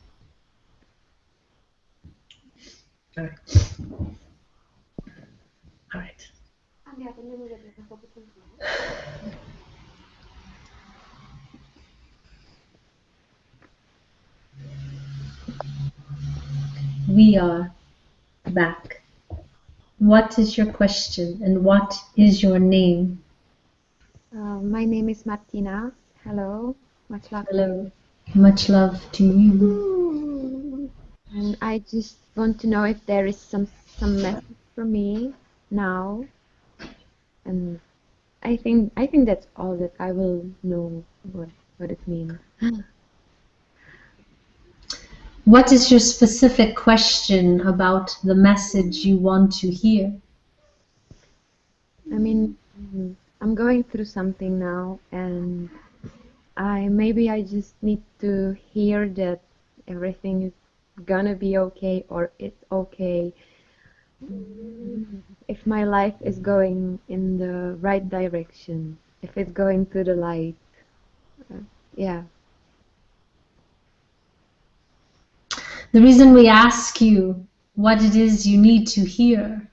All right. All right. We are back. What is your question and what is your name? My name is Martina. Hello. Much love. Hello. Much love to you. And I just want to know if there is some message for me now. And I think that's all that I will know what it means. What is your specific question about the message you want to hear? I mean, I'm going through something now, and maybe I just need to hear that everything is gonna be okay, or it's okay. If my life is going in the right direction, if it's going to the light, yeah. The reason we ask you what it is you need to hear,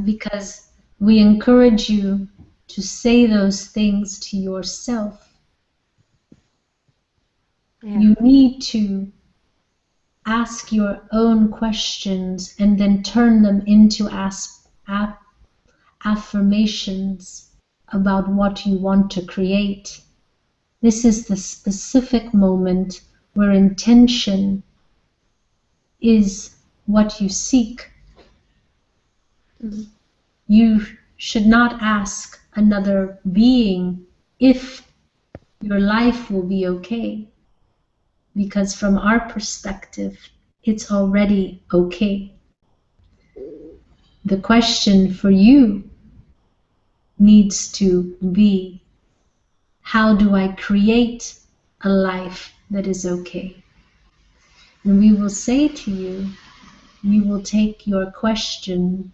because we encourage you to say those things to yourself. Yeah. You need to ask your own questions and then turn them into affirmations about what you want to create. This is the specific moment where intention is what you seek. Mm-hmm. You should not ask another being if your life will be okay, because from our perspective, it's already okay. The question for you needs to be, how do I create a life that is okay? And we will say to you, you will take your question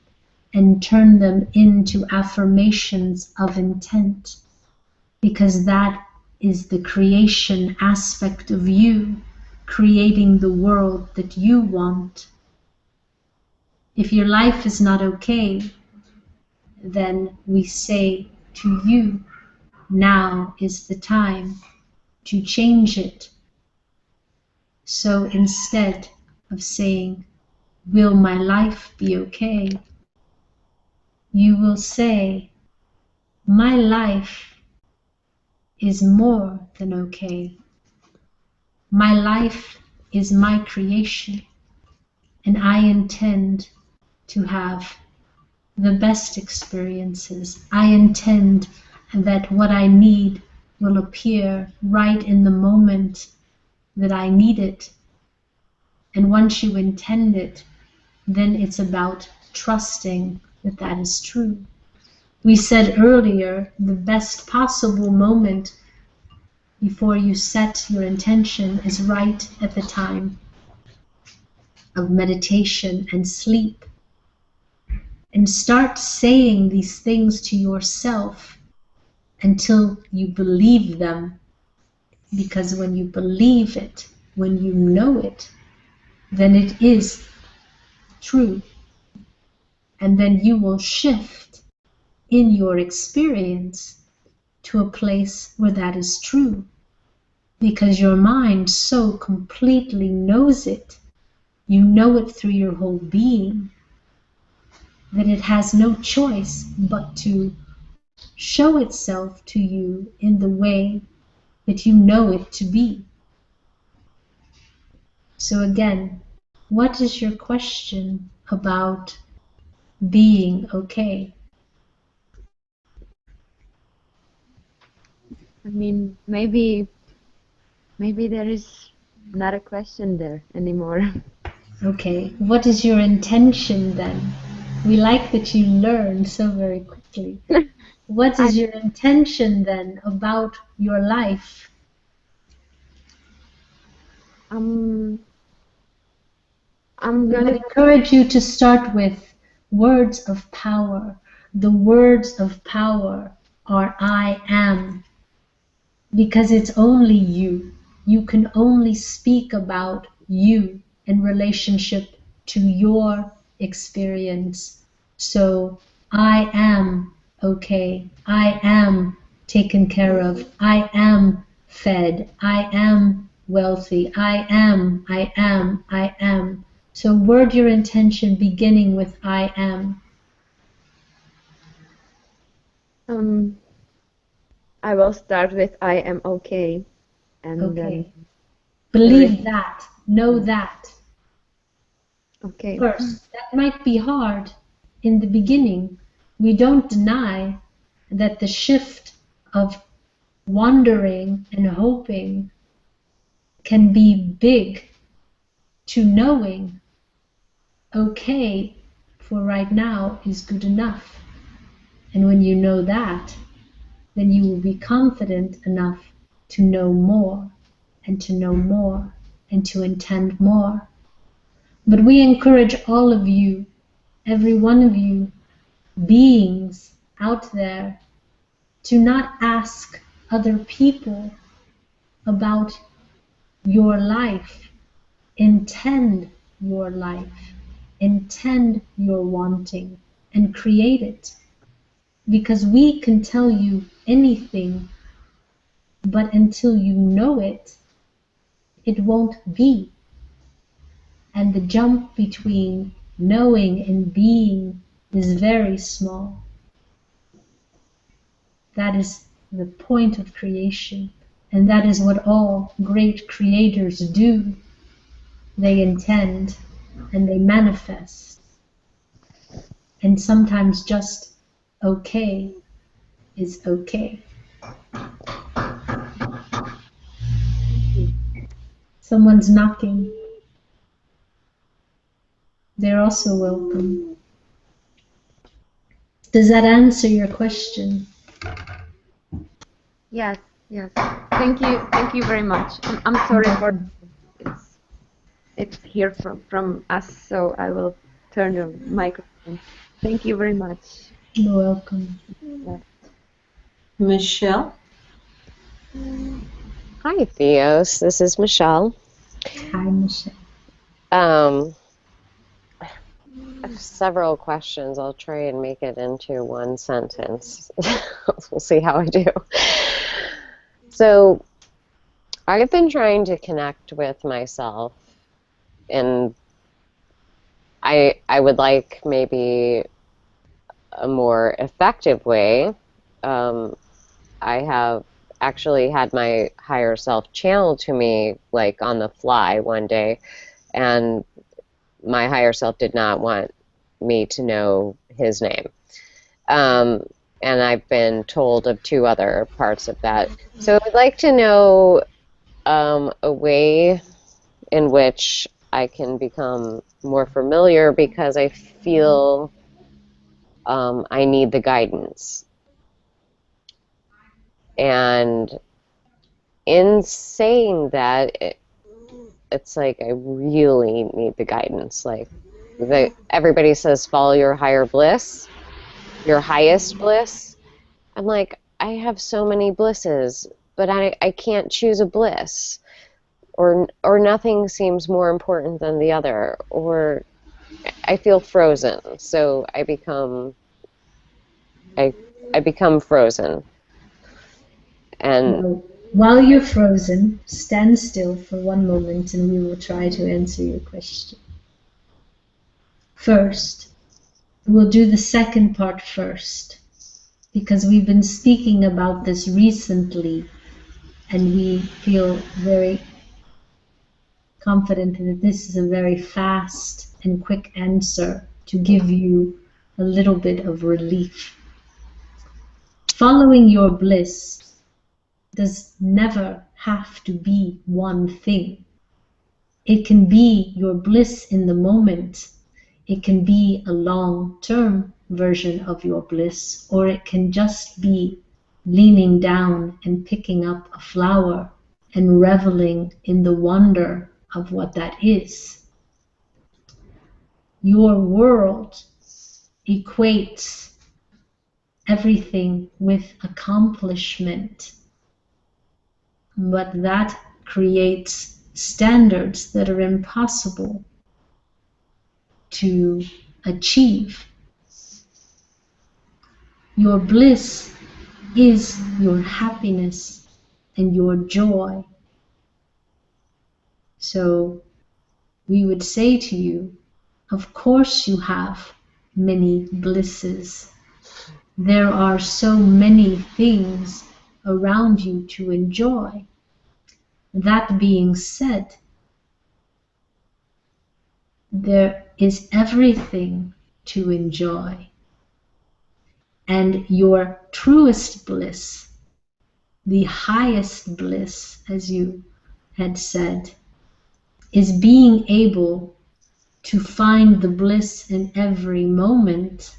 and turn them into affirmations of intent, because that is the creation aspect of you, creating the world that you want. If your life is not okay, then we say to you, now is the time to change it. So instead of saying, will my life be okay? You will say, my life is more than okay. My life is my creation, and I intend to have the best experiences. I intend that what I need will appear right in the moment that I need it. And once you intend it, then it's about trusting that that is true. We said earlier, the best possible moment before you set your intention is right at the time of meditation and sleep. And start saying these things to yourself until you believe them. Because when you believe it, when you know it, then it is true. And then you will shift in your experience to a place where that is true. Because your mind so completely knows it, you know it through your whole being, that it has no choice but to show itself to you in the way that you know it to be. So again, what is your question about being okay? I mean, maybe there is not a question there anymore. Okay, what is your intention then? We like that you learn so very quickly. What is your intention then about your life? I'm I would gonna encourage you to start with words of power. The words of power are I am, because it's only you. You can only speak about you in relationship to your experience. So I am okay. I am taken care of. I am fed. I am wealthy. I am. So word your intention beginning with I am. I will start with I am okay, and Okay. Believe that. Know that. Okay. First, that might be hard in the beginning. We don't deny that the shift of wondering and hoping can be big to knowing okay for right now is good enough. And when you know that, then you will be confident enough to know more and to know more and to intend more. But we encourage all of you, every one of you, beings out there, to not ask other people about your life. Intend your life. Intend your wanting and create it. Because we can tell you anything, but until you know it, it won't be. And the jump between knowing and being is very small. That is the point of creation, and that is what all great creators do. They intend and they manifest. And sometimes just okay is okay. Someone's knocking. They're also welcome. Does that answer your question? Yes. Thank you very much. I'm sorry for it's here from us, so I will turn your microphone. Thank you very much. You're welcome. Michelle? Hi, Theos. This is Michelle. Hi, Michelle. I have several questions. I'll try and make it into one sentence. We'll see how I do. So, I've been trying to connect with myself, and I would like maybe a more effective way. I have actually had my higher self channel to me like on the fly one day, and my higher self did not want me to know his name. And I've been told of 2 other parts of that. So I'd like to know a way in which I can become more familiar, because I feel I need the guidance. And in saying that, it's like I really need the guidance. Like everybody says, follow your higher bliss, your highest bliss. I'm like, I have so many blisses, but I can't choose a bliss, or nothing seems more important than the other, or I feel frozen. So I become frozen. And while you're frozen, stand still for one moment and we will try to answer your question. First, we'll do the second part first, because we've been speaking about this recently and we feel very confident that this is a very fast and quick answer to give you a little bit of relief. Following your bliss does never have to be one thing. It can be your bliss in the moment. It can be a long-term version of your bliss, or it can just be leaning down and picking up a flower and reveling in the wonder of what that is. Your world equates everything with accomplishment, but that creates standards that are impossible to achieve. Your bliss is your happiness and your joy. So we would say to you, of course you have many blisses. There are so many things around you to enjoy. That being said, there is everything to enjoy. And your truest bliss, the highest bliss, as you had said, is being able to find the bliss in every moment.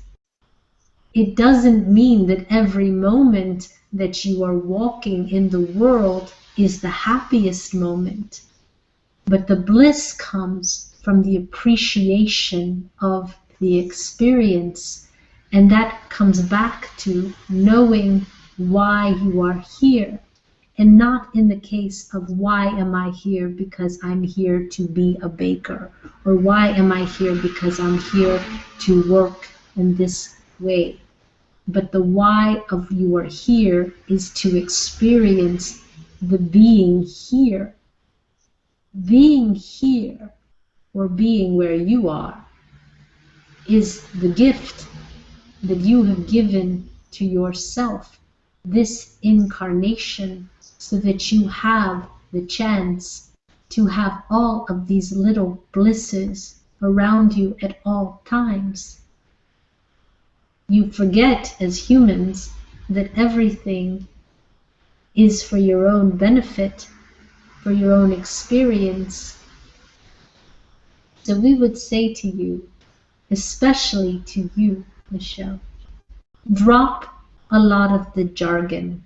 It doesn't mean that every moment that you are walking in the world is the happiest moment, but the bliss comes from the appreciation of the experience, and that comes back to knowing why you are here, and not in the case of why am I here because I'm here to be a baker, or why am I here because I'm here to work in this way. But the why of you are here is to experience the being here. Being here, or being where you are, is the gift that you have given to yourself this incarnation, so that you have the chance to have all of these little blisses around you at all times. You forget as humans that everything is for your own benefit, for your own experience. So we would say to you, especially to you, Michelle, drop a lot of the jargon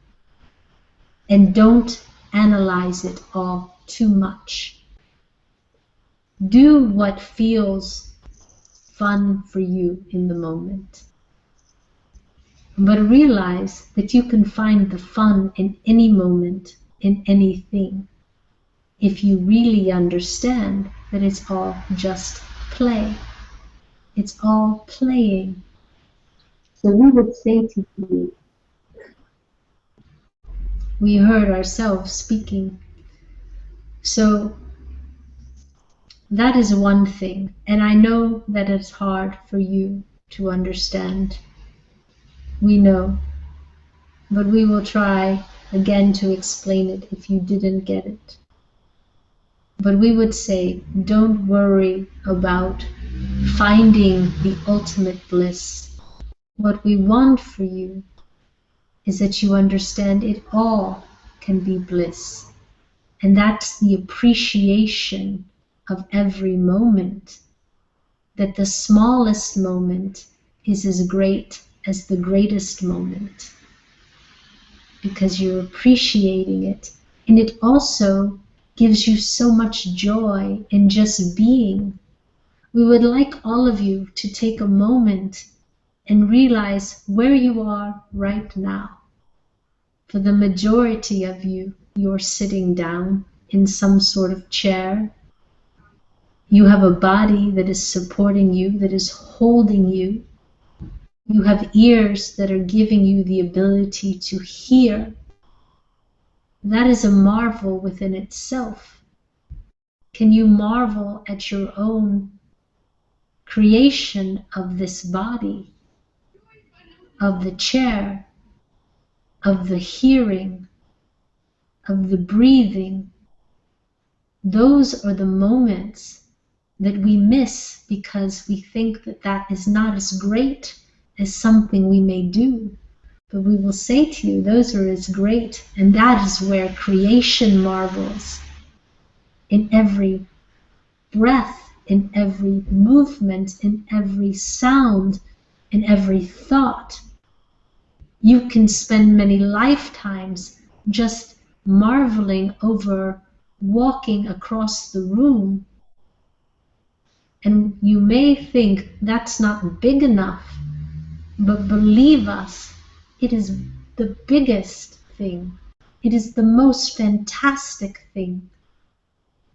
and don't analyze it all too much. Do what feels fun for you in the moment. But realize that you can find the fun in any moment, in anything, if you really understand that it's all just play. It's all playing. So we would say to you, we heard ourselves speaking So that is one thing, and I know that it's hard for you to understand. We know, but we will try again to explain it if you didn't get it. But we would say, don't worry about finding the ultimate bliss. What we want for you is that you understand it all can be bliss. And that's the appreciation of every moment. That the smallest moment is as great as the greatest moment. Because you're appreciating it. And it also gives you so much joy in just being. We would like all of you to take a moment and realize where you are right now. For the majority of you, you're sitting down in some sort of chair. You have a body that is supporting you, that is holding you. You have ears that are giving you the ability to hear. That is a marvel within itself. Can you marvel at your own creation of this body, of the chair, of the hearing, of the breathing? Those are the moments that we miss because we think that that is not as great as something we may do. But we will say to you, those are as great, and that is where creation marvels. In every breath, in every movement, in every sound, in every thought. You can spend many lifetimes just marveling over walking across the room, and you may think that's not big enough, but believe us, it is the biggest thing. It is the most fantastic thing.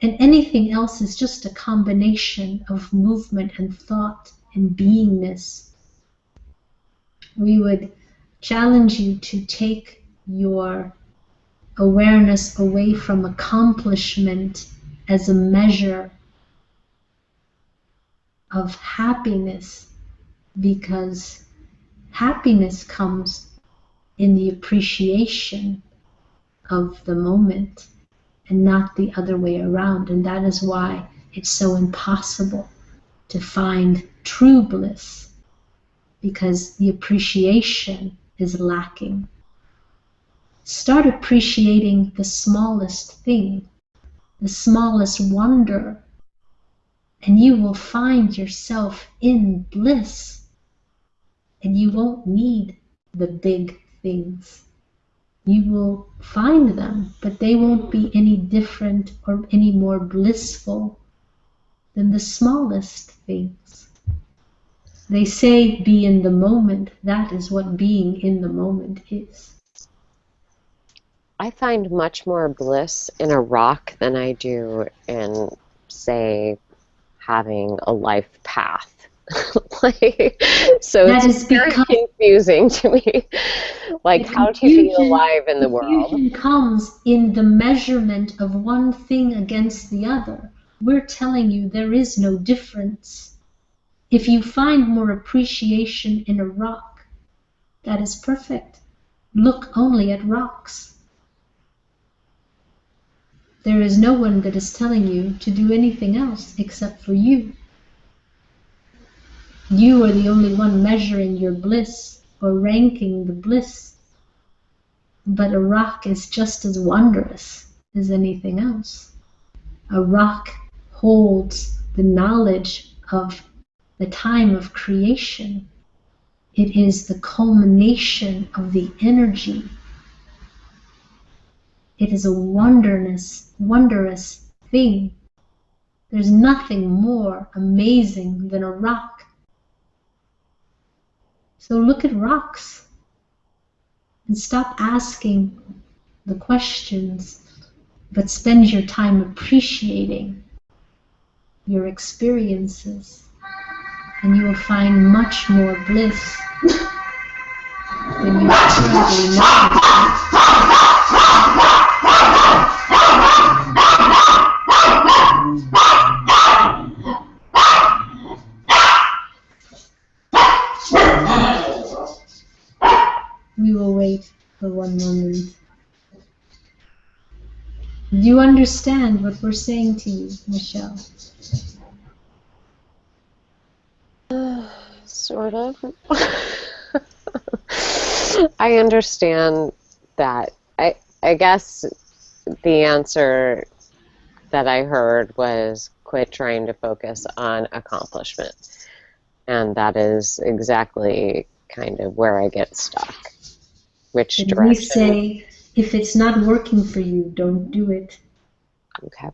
And anything else is just a combination of movement and thought and beingness. We would challenge you to take your awareness away from accomplishment as a measure of happiness, because happiness comes in the appreciation of the moment and not the other way around. And that is why it's so impossible to find true bliss, because the appreciation is lacking. Start appreciating the smallest thing, the smallest wonder, and you will find yourself in bliss. And you won't need the big things. You will find them, but they won't be any different or any more blissful than the smallest things. They say be in the moment. That is what being in the moment is. I find much more bliss in a rock than I do in, say, having a life path. So that it's very confusing to me. Like, how to be alive in the world. Confusion comes in the measurement of one thing against the other. We're telling you there is no difference. If you find more appreciation in a rock, that is perfect. Look only at rocks. There is no one that is telling you to do anything else except for you. You are the only one measuring your bliss or ranking the bliss. But a rock is just as wondrous as anything else. A rock holds the knowledge of the time of creation. It is the culmination of the energy. It is a wondrous thing. There's nothing more amazing than a rock. So look at rocks and stop asking the questions, but spend your time appreciating your experiences, and you will find much more bliss than you currently know. We will wait for one moment. Do you understand what we're saying to you, Michelle? Sort of. I understand that. I guess the answer that I heard was quit trying to focus on accomplishment. And that is exactly kind of where I get stuck. Which And direction? we say, if it's not working for you, don't do it. Okay.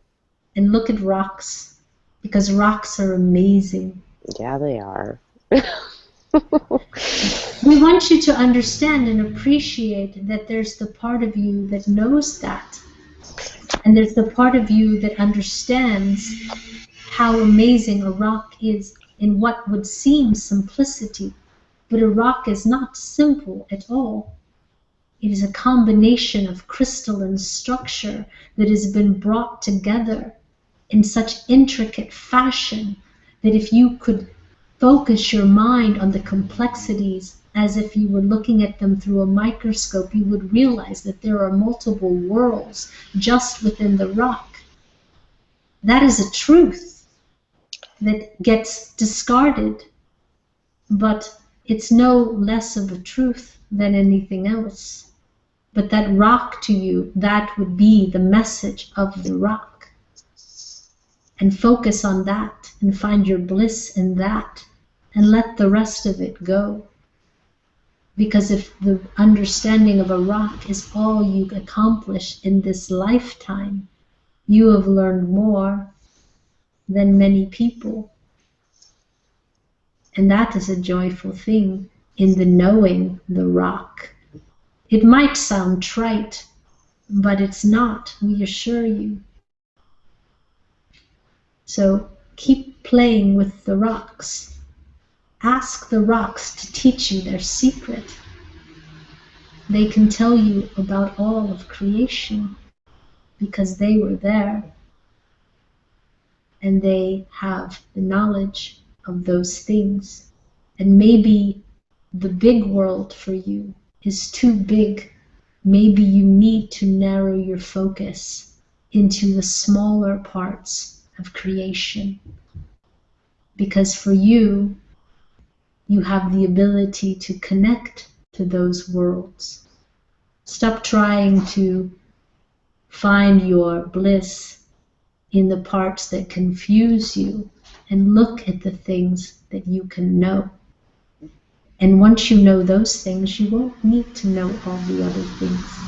And look at rocks, because rocks are amazing. Yeah, they are. We want you to understand and appreciate that there's the part of you that knows that. And there's the part of you that understands how amazing a rock is in what would seem simplicity. But a rock is not simple at all. It is a combination of crystalline structure that has been brought together in such intricate fashion that if you could focus your mind on the complexities as if you were looking at them through a microscope, you would realize that there are multiple worlds just within the rock. That is a truth that gets discarded, but it's no less of a truth than anything else. But that rock to you, that would be the message of the rock. And focus on that and find your bliss in that and let the rest of it go. Because if the understanding of a rock is all you accomplish in this lifetime, you have learned more than many people. And that is a joyful thing in the knowing the rock. It might sound trite, but it's not, we assure you. So keep playing with the rocks. Ask the rocks to teach you their secret. They can tell you about all of creation because they were there and they have the knowledge of those things. And maybe the big world for you is too big. Maybe you need to narrow your focus into the smaller parts of creation. Because for you, you have the ability to connect to those worlds. Stop trying to find your bliss in the parts that confuse you and look at the things that you can know. And once you know those things, you won't need to know all the other things.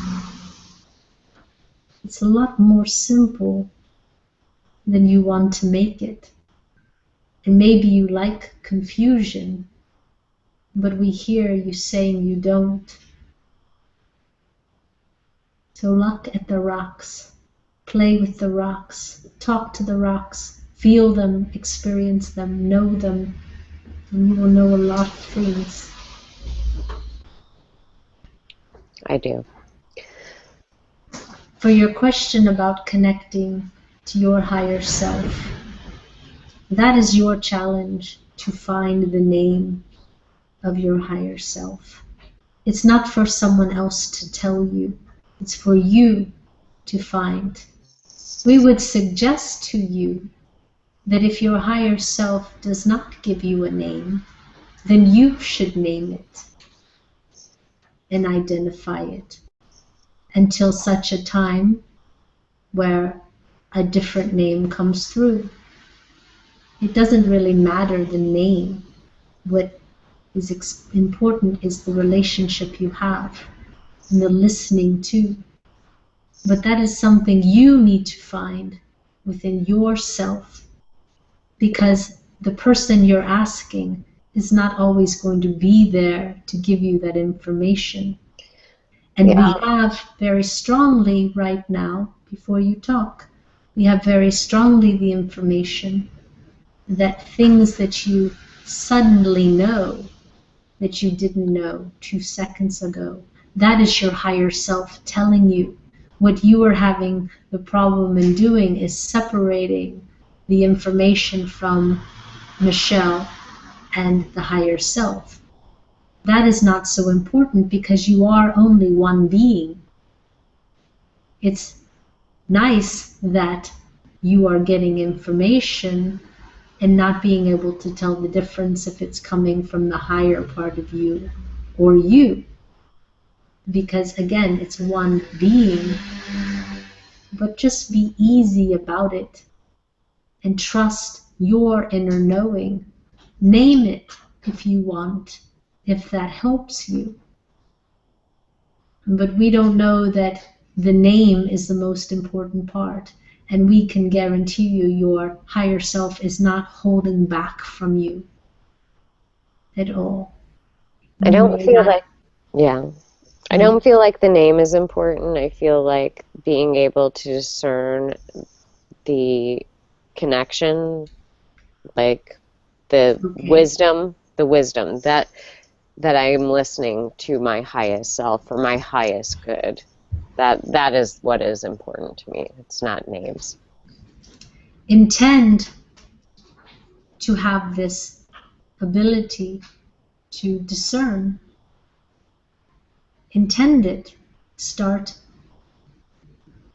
It's a lot more simple than you want to make it. And maybe you like confusion, but we hear you saying you don't. So look at the rocks, play with the rocks, talk to the rocks, feel them, experience them, know them, and you will know a lot of things. I do. For your question about connecting to your higher self, that is your challenge, to find the name of your higher self. It's not for someone else to tell you. It's for you to find. We would suggest to you that if your higher self does not give you a name, then you should name it and identify it until such a time where a different name comes through. It doesn't really matter the name. What is important is the relationship you have and the listening to. But that is something you need to find within yourself, because the person you're asking is not always going to be there to give you that information. And we have very strongly right now, before you talk, we have very strongly the information that things that you suddenly know that you didn't know 2 seconds ago, that is your higher self telling you. What you are having the problem in doing is separating the information from Michelle and the higher self. That is not so important because you are only one being. It's nice that you are getting information and not being able to tell the difference if it's coming from the higher part of you or you. Because again, it's one being. But just be easy about it and trust your inner knowing. Name it if you want, if that helps you. But we don't know that the name is the most important part. And we can guarantee you your higher self is not holding back from you at all. I don't feel like, yeah. I don't feel like the name is important. I feel like being able to discern the connection, like the wisdom that I'm listening to my highest self or my highest good. That is what is important to me. It's not names. Intend to have this ability to discern. Intend it. Start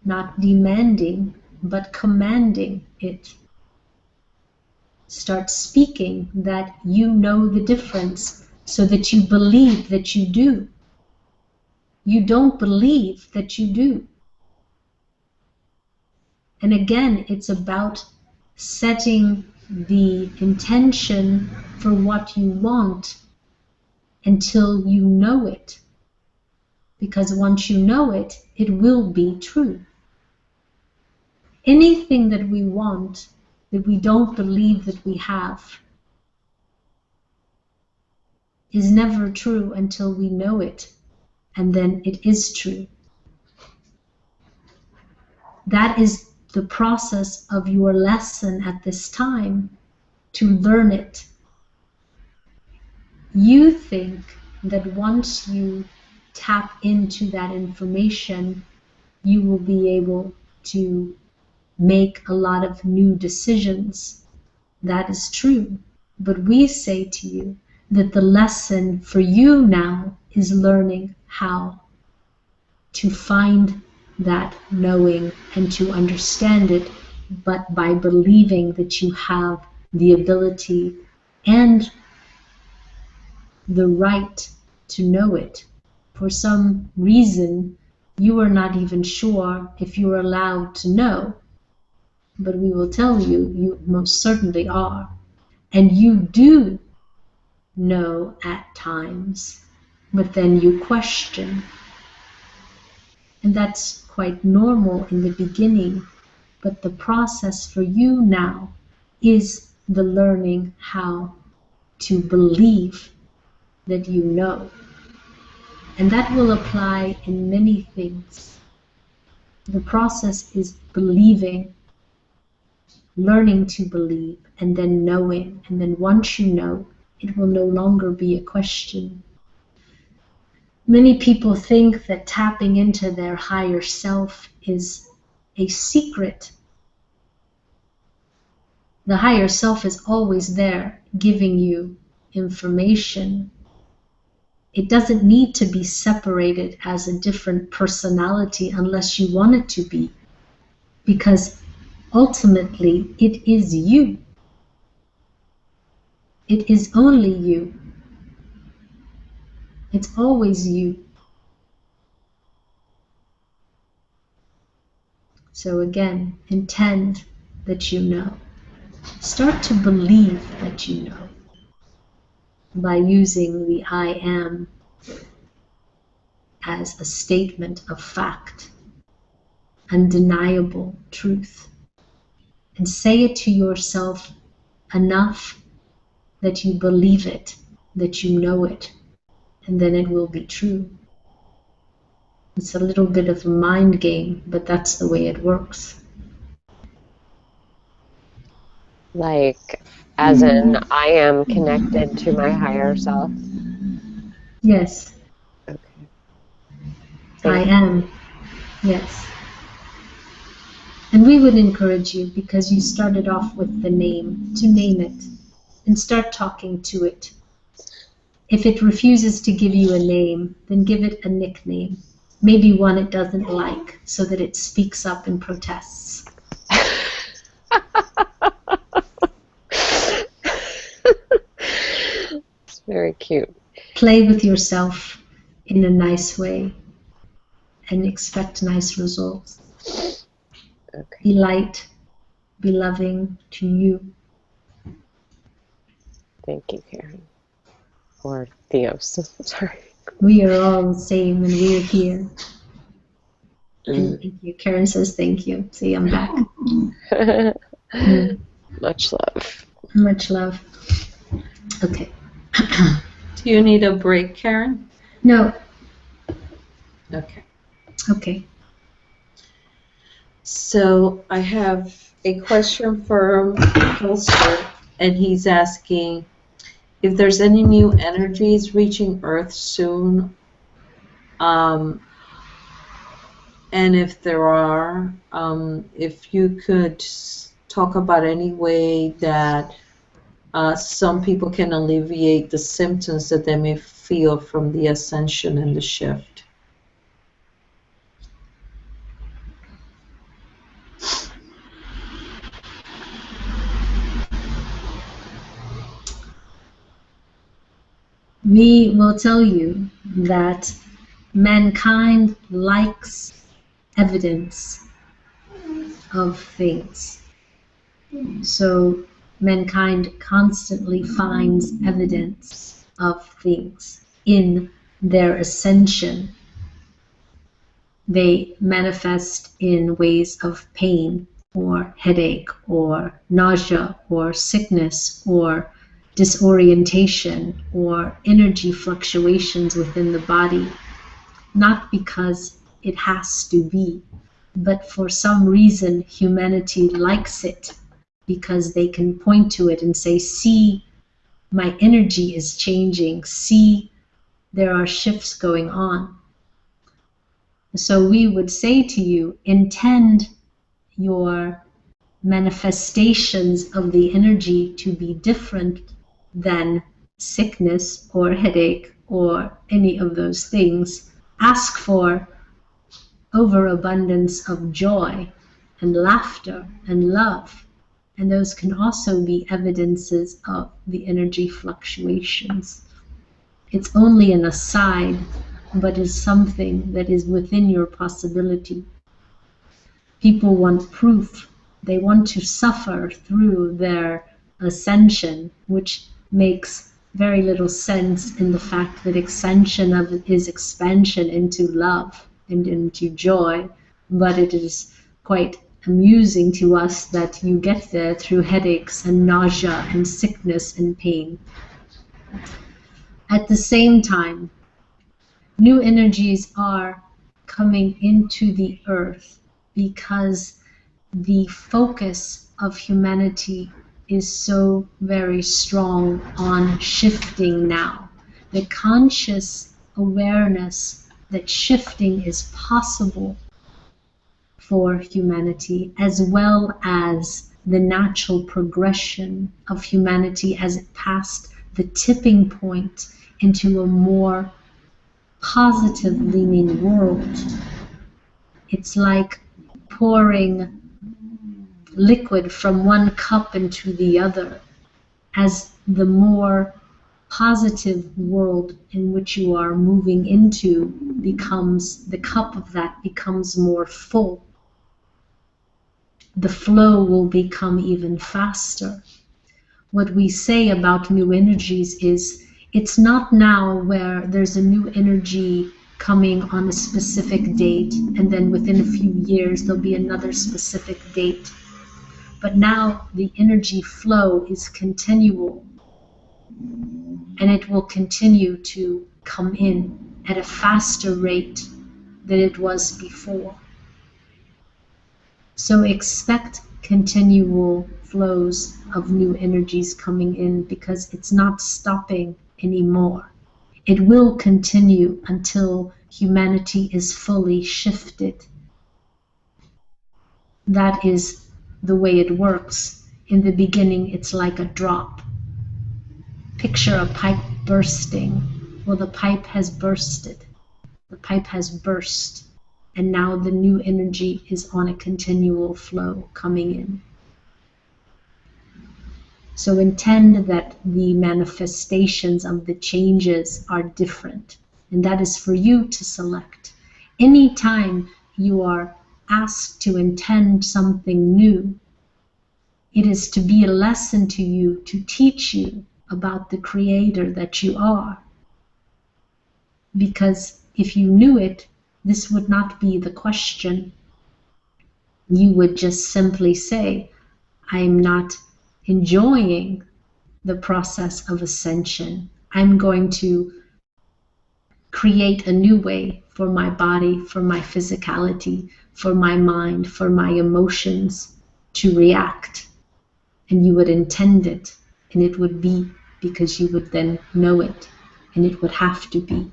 not demanding, but commanding it. Start speaking that you know the difference so that you believe that you do. You don't believe that you do. And again, it's about setting the intention for what you want until you know it. Because once you know it, it will be true. Anything that we want that we don't believe that we have is never true until we know it. And then it is true. That is the process of your lesson at this time, to learn it. You think that once you tap into that information, you will be able to make a lot of new decisions. That is true. But we say to you that the lesson for you now is learning how to find that knowing and to understand it, but by believing that you have the ability and the right to know it. For some reason, you are not even sure if you are allowed to know, but we will tell you, you most certainly are. And you do know at times, but then you question. And that's quite normal in the beginning, but the process for you now is the learning how to believe that you know. And that will apply in many things. The process is believing, learning to believe, and then knowing. And then once you know, it will no longer be a question. Many people think that tapping into their higher self is a secret. The higher self is always there giving you information. It doesn't need to be separated as a different personality unless you want it to be, because ultimately it is you. It is only you. It's always you. So again, intend that you know. Start to believe that you know by using the I am as a statement of fact, undeniable truth. And say it to yourself enough that you believe it, that you know it, and then it will be true. It's a little bit of a mind game, but that's the way it works. Like, as in, I am connected to my higher self? Yes. Okay. I am. Yes. And we would encourage you, because you started off with the name, to name it and start talking to it. If it refuses to give you a name, then give it a nickname. Maybe one it doesn't like, so that it speaks up and protests. It's very cute. Play with yourself in a nice way and expect nice results. Okay. Be light, be loving to you. Thank you, Karen. Or Theos. Sorry. We are all the same, and we are here. And thank you. Karen says thank you. See, I'm back. Much love. Much love. Okay. Do you need a break, Karen? No. Okay. Okay. So I have a question for Holster, and he's asking if there's any new energies reaching Earth soon, and if there are, if you could talk about any way that some people can alleviate the symptoms that they may feel from the ascension and the shift. We will tell you that mankind likes evidence of things. So mankind constantly finds evidence of things in their ascension. They manifest in ways of pain or headache or nausea or sickness or disorientation or energy fluctuations within the body, not because it has to be, but for some reason humanity likes it, because they can point to it and say, see, my energy is changing, see, there are shifts going on. So we would say to you, intend your manifestations of the energy to be different than sickness or headache or any of those things. Ask for overabundance of joy and laughter and love. And those can also be evidences of the energy fluctuations. It's only an aside, but is something that is within your possibility. People want proof. They want to suffer through their ascension, which makes very little sense in the fact that ascension is expansion into love and into joy, but it is quite amusing to us that you get there through headaches and nausea and sickness and pain. At the same time, new energies are coming into the earth because the focus of humanity is so very strong on shifting now. The conscious awareness that shifting is possible for humanity, as well as the natural progression of humanity as it passed the tipping point into a more positive leaning world. It's like pouring liquid from one cup into the other. As the more positive world in which you are moving into becomes, the cup of that becomes more full, the flow will become even faster. What we say about new energies is, it's not now where there's a new energy coming on a specific date, and then within a few years there'll be another specific date. But now the energy flow is continual, and it will continue to come in at a faster rate than it was before. So expect continual flows of new energies coming in, because it's not stopping anymore. It will continue until humanity is fully shifted. That is the way it works. In the beginning, it's like a drop. Picture a pipe bursting. Well, the pipe has bursted. The pipe has burst. And now the new energy is on a continual flow coming in. So intend that the manifestations of the changes are different. And that is for you to select. Anytime you are asked to intend something new, it is to be a lesson to you, to teach you about the Creator that you are. Because if you knew it, this would not be the question. You would just simply say, I am not enjoying the process of ascension. I'm going to create a new way for my body, for my physicality, for my mind, for my emotions to react. And you would intend it, and it would be because you would then know it, and it would have to be.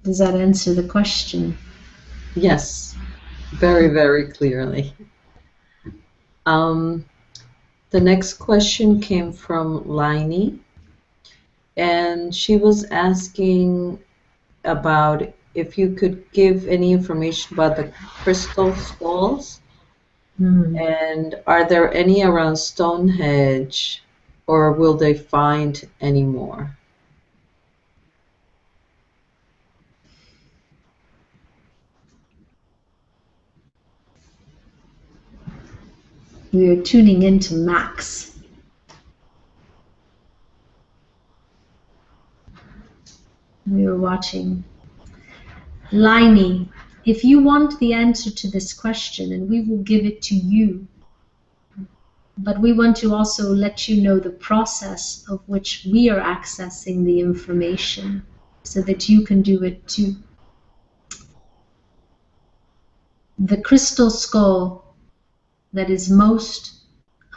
Does that answer the question? Yes, very, very clearly. The next question came from Laini, and she was asking about if you could give any information about the crystal skulls, and are there any around Stonehenge, or will they find any more? We are tuning into Max. We are watching. Laini, if you want the answer to this question, and we will give it to you, but we want to also let you know the process of which we are accessing the information so that you can do it too. The crystal skull that is most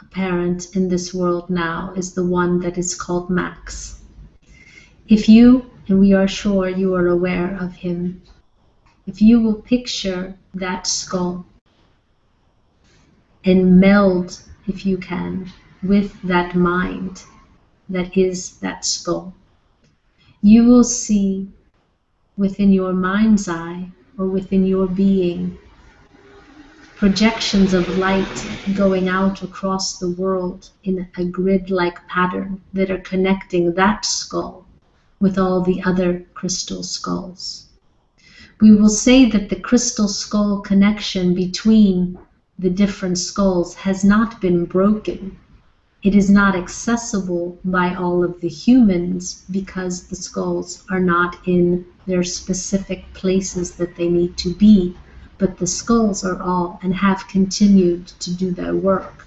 apparent in this world now is the one that is called Max. If you, and we are sure you are aware of him, if you will picture that skull and meld, if you can, with that mind that is that skull, you will see within your mind's eye or within your being projections of light going out across the world in a grid-like pattern that are connecting that skull with all the other crystal skulls. We will say that the crystal skull connection between the different skulls has not been broken. It is not accessible by all of the humans because the skulls are not in their specific places that they need to be. But the skulls are all and have continued to do their work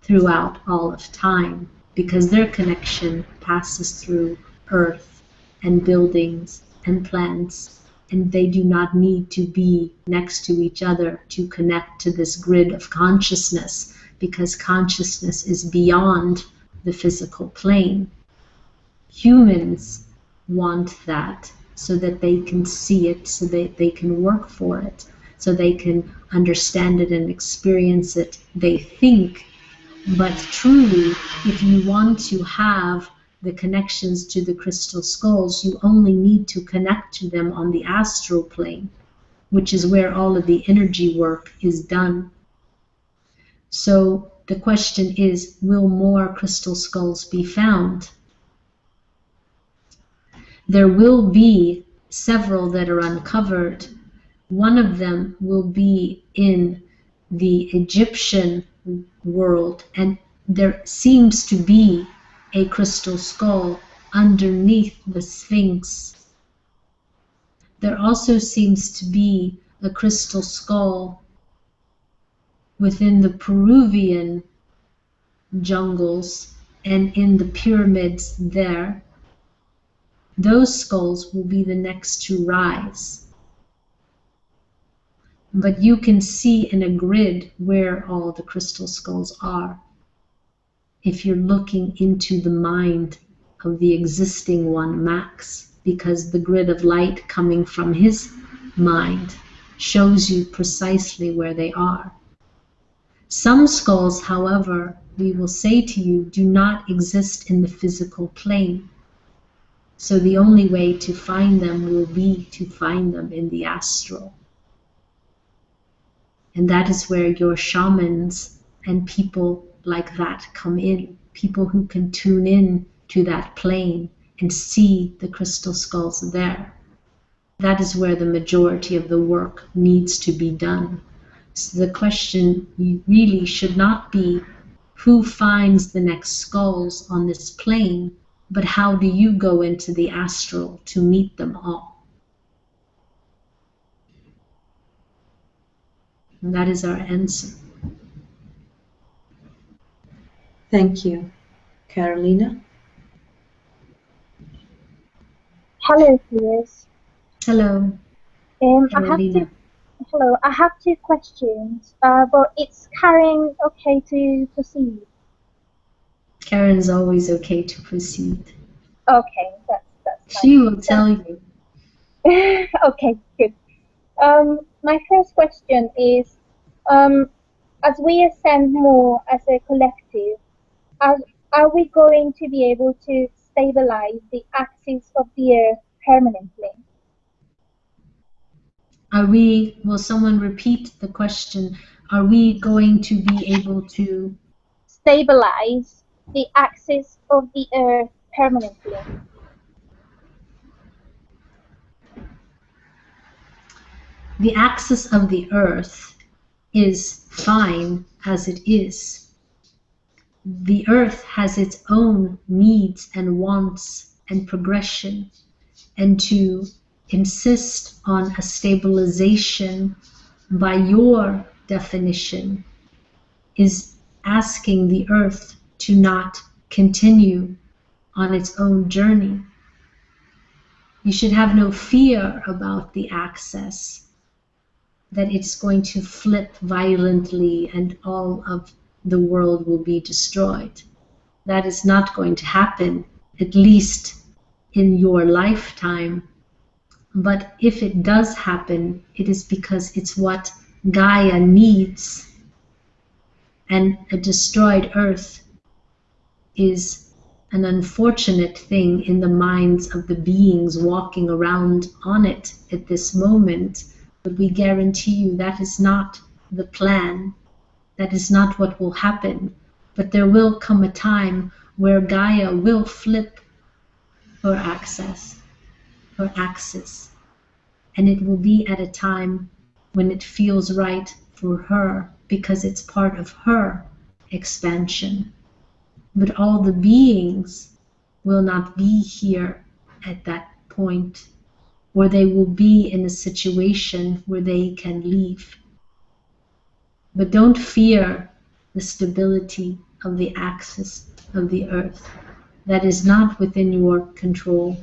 throughout all of time because their connection passes through earth and buildings and plants, and they do not need to be next to each other to connect to this grid of consciousness because consciousness is beyond the physical plane. Humans want that so that they can see it, so that they can work for it, so they can understand it and experience it. They think, but truly, if you want to have the connections to the crystal skulls, you only need to connect to them on the astral plane, which is where all of the energy work is done. So the question is, will more crystal skulls be found? There will be several that are uncovered. One of them will be in the Egyptian world, and there seems to be a crystal skull underneath the Sphinx. There also seems to be a crystal skull within the Peruvian jungles and in the pyramids there. Those skulls will be the next to rise. But you can see in a grid where all the crystal skulls are if you're looking into the mind of the existing one, Max, because the grid of light coming from his mind shows you precisely where they are. Some skulls, however, we will say to you, do not exist in the physical plane. So the only way to find them will be to find them in the astral. And that is where your shamans and people like that come in. People who can tune in to that plane and see the crystal skulls there. That is where the majority of the work needs to be done. So the question really should not be who finds the next skulls on this plane, but how do you go into the astral to meet them all? And that is our answer. Thank you. Carolina? Hello, Theos. Hello, Carolina. I have two questions, but it's Karen okay to proceed? Karen's always okay to proceed. Okay, that's She will tell you. Okay, good. My first question is, as we ascend more as a collective, are we going to be able to stabilize the axis of the Earth permanently? Will someone repeat the question? Are we going to be able to stabilize the axis of the Earth permanently? The axis of the Earth is fine as it is. The Earth has its own needs and wants and progression, and to insist on a stabilization by your definition is asking the Earth to not continue on its own journey. You should have no fear about the axis, that it's going to flip violently and all of the world will be destroyed. That is not going to happen, at least in your lifetime. But if it does happen, it is because it's what Gaia needs. And a destroyed Earth is an unfortunate thing in the minds of the beings walking around on it at this moment. But we guarantee you that is not the plan. That is not what will happen. But there will come a time where Gaia will flip her axis. And it will be at a time when it feels right for her, because it's part of her expansion. But all the beings will not be here at that point, or they will be in a situation where they can leave. But don't fear the stability of the axis of the Earth. That is not within your control,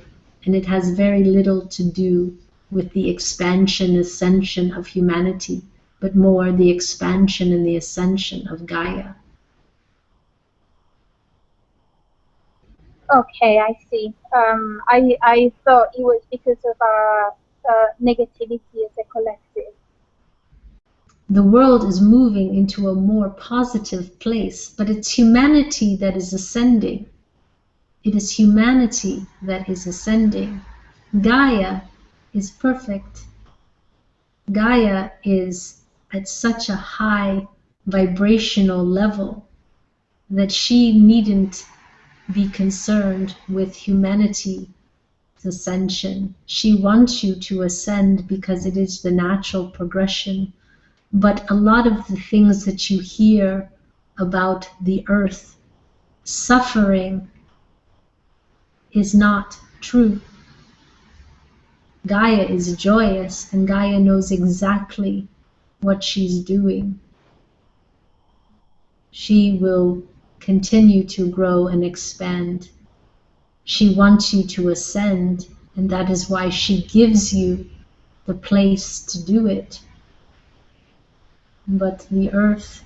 and it has very little to do with the expansion, ascension of humanity, but more the expansion and the ascension of Gaia. Okay, I see. I thought it was because of our negativity as a collective. The world is moving into a more positive place, but it's humanity that is ascending. It is humanity that is ascending. Gaia is perfect. Gaia is at such a high vibrational level that she needn't be concerned with humanity's ascension. She wants you to ascend because it is the natural progression. But a lot of the things that you hear about the Earth suffering is not true. Gaia is joyous, and Gaia knows exactly what she's doing. She will continue to grow and expand. She wants you to ascend, and that is why she gives you the place to do it. But the Earth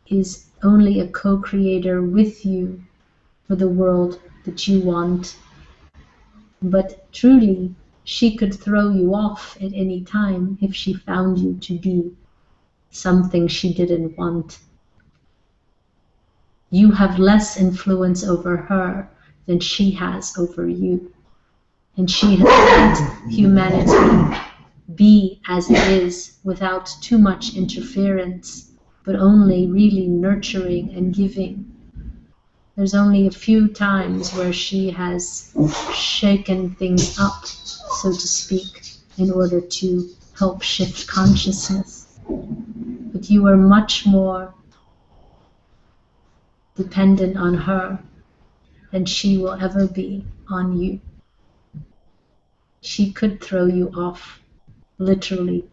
is only a co-creator with you for the world that you want. But truly, she could throw you off at any time if she found you to be something she didn't want. You have less influence over her than she has over you. And she has let humanity be as it is without too much interference, but only really nurturing and giving. There's only a few times where she has shaken things up, so to speak, in order to help shift consciousness. But you are much more dependent on her than she will ever be on you. She could throw you off, literally.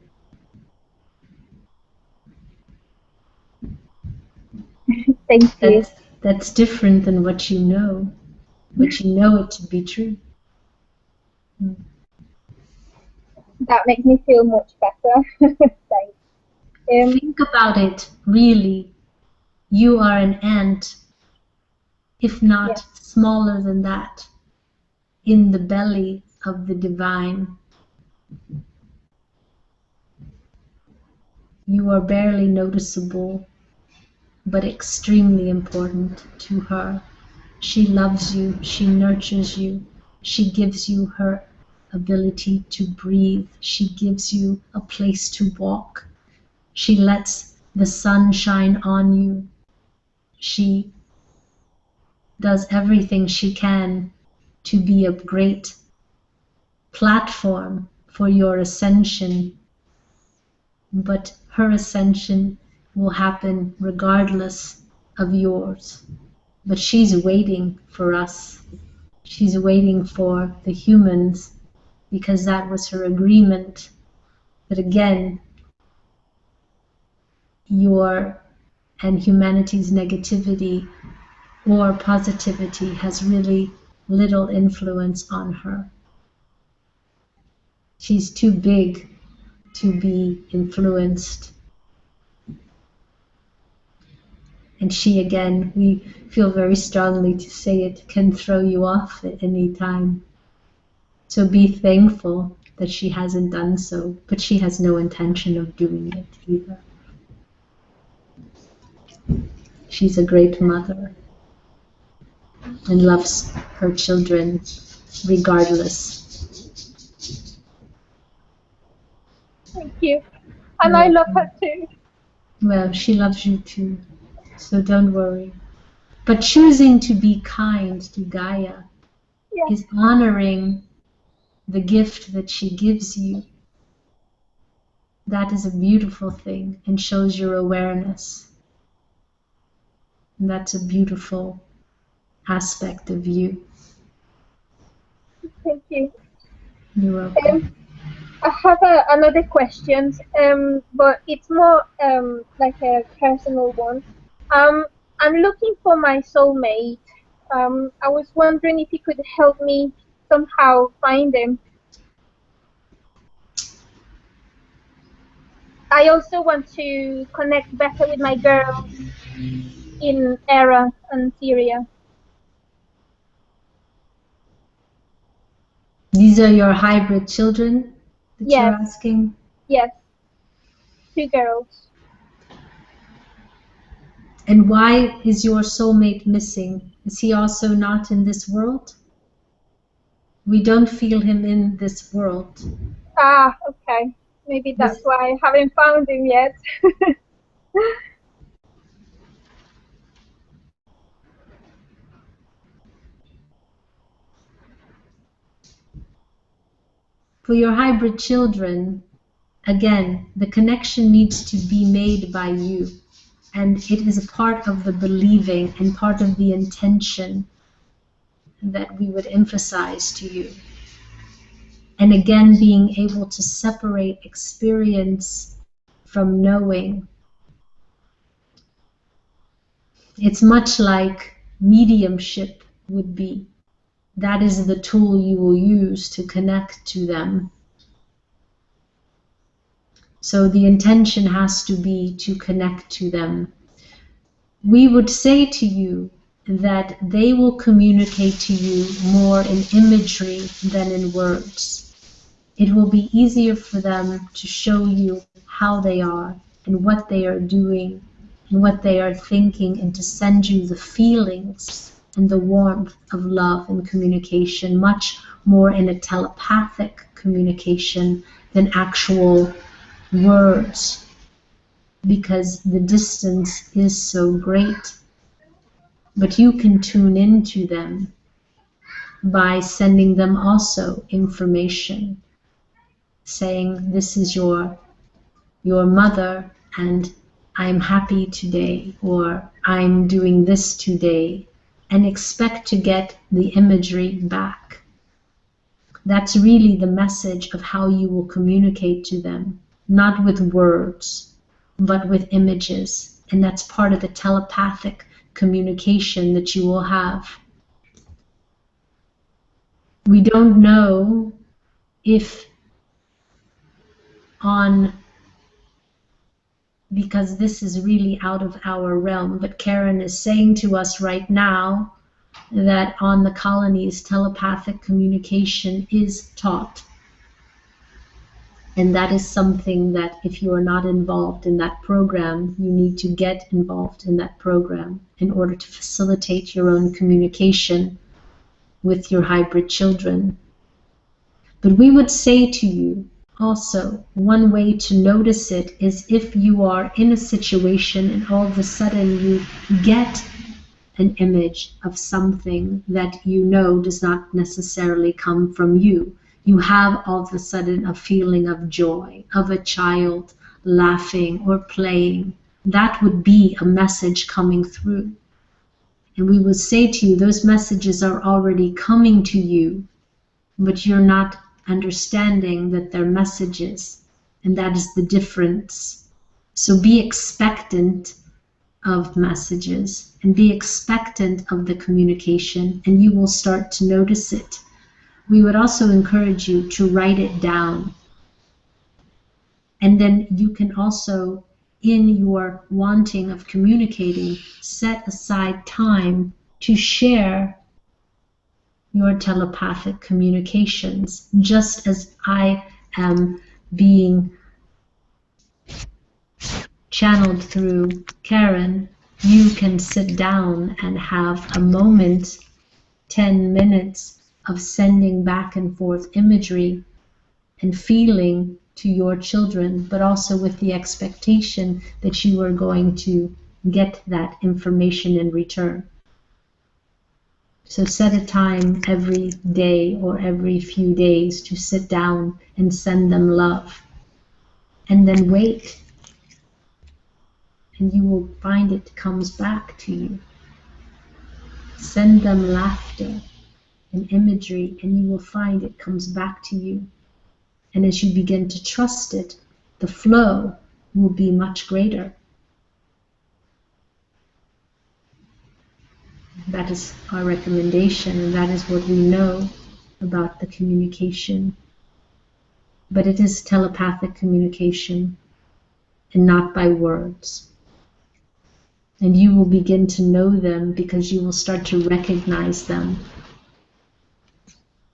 Thank you. That's different than what you know, but you know it to be true. That makes me feel much better. Thanks. Think about it, really. You are an ant, if not smaller than that, in the belly of the divine. You are barely noticeable, but extremely important to her. She loves you, she nurtures you, she gives you her ability to breathe, she gives you a place to walk, she lets the sun shine on you, she does everything she can to be a great platform for your ascension, but her ascension will happen regardless of yours. But she's waiting for us. She's waiting for the humans because that was her agreement. But again, your and humanity's negativity or positivity has really little influence on her. She's too big to be influenced. And she, again, we feel very strongly to say it, can throw you off at any time. So be thankful that she hasn't done so, but she has no intention of doing it either. She's a great mother and loves her children regardless. Thank you. And I love her too. Well, she loves you too, so don't worry. But choosing to be kind to Gaia is honoring the gift that she gives you. That is a beautiful thing and shows your awareness. And that's a beautiful aspect of you. Thank you. You're welcome. I have another question, but it's more like a personal one. I'm looking for my soulmate. I was wondering if you could help me somehow find him. I also want to connect better with my girls in Era and Syria. These are your hybrid children that you're asking? Yes, 2 girls. And why is your soulmate missing? Is he also not in this world? We don't feel him in this world. Ah, okay. Maybe that's why I haven't found him yet. For your hybrid children, again, the connection needs to be made by you. And it is a part of the believing and part of the intention that we would emphasize to you. And again, being able to separate experience from knowing. It's much like mediumship would be. That is the tool you will use to connect to them. So the intention has to be to connect to them. We would say to you that they will communicate to you more in imagery than in words. it will be easier for them to show you how they are and what they are doing and what they are thinking, and to send you the feelings and the warmth of love and communication, much more in a telepathic communication than actual words, because the distance is so great. But you can tune into them by sending them also information, saying, this is your mother, and I'm happy today, or I'm doing this today, and expect to get the imagery back. That's really the message of how you will communicate to them, not with words, but with images. And that's part of the telepathic communication that you will have. We don't know if because this is really out of our realm, but Karen is saying to us right now that on the colonies, telepathic communication is taught. And that is something that if you are not involved in that program, you need to get involved in that program in order to facilitate your own communication with your hybrid children. But we would say to you also, one way to notice it is if you are in a situation and all of a sudden you get an image of something that you know does not necessarily come from you. You have all of a sudden a feeling of joy, of a child laughing or playing. That would be a message coming through. And we would say to you, those messages are already coming to you, but you're not understanding that they're messages, and that is the difference. So be expectant of messages and be expectant of the communication, and you will start to notice it. We would also encourage you to write it down. And then you can also, in your wanting of communicating, set aside time to share your telepathic communications. Just as I am being channeled through Karen, you can sit down and have a moment, 10 minutes, of sending back and forth imagery and feeling to your children, but also with the expectation that you are going to get that information in return. So set a time every day or every few days to sit down and send them love. And then wait. And you will find it comes back to you. Send them laughter and imagery, and you will find it comes back to you. And as you begin to trust it, the flow will be much greater. That is our recommendation, and that is what we know about the communication. But it is telepathic communication, and not by words. And you will begin to know them because you will start to recognize them,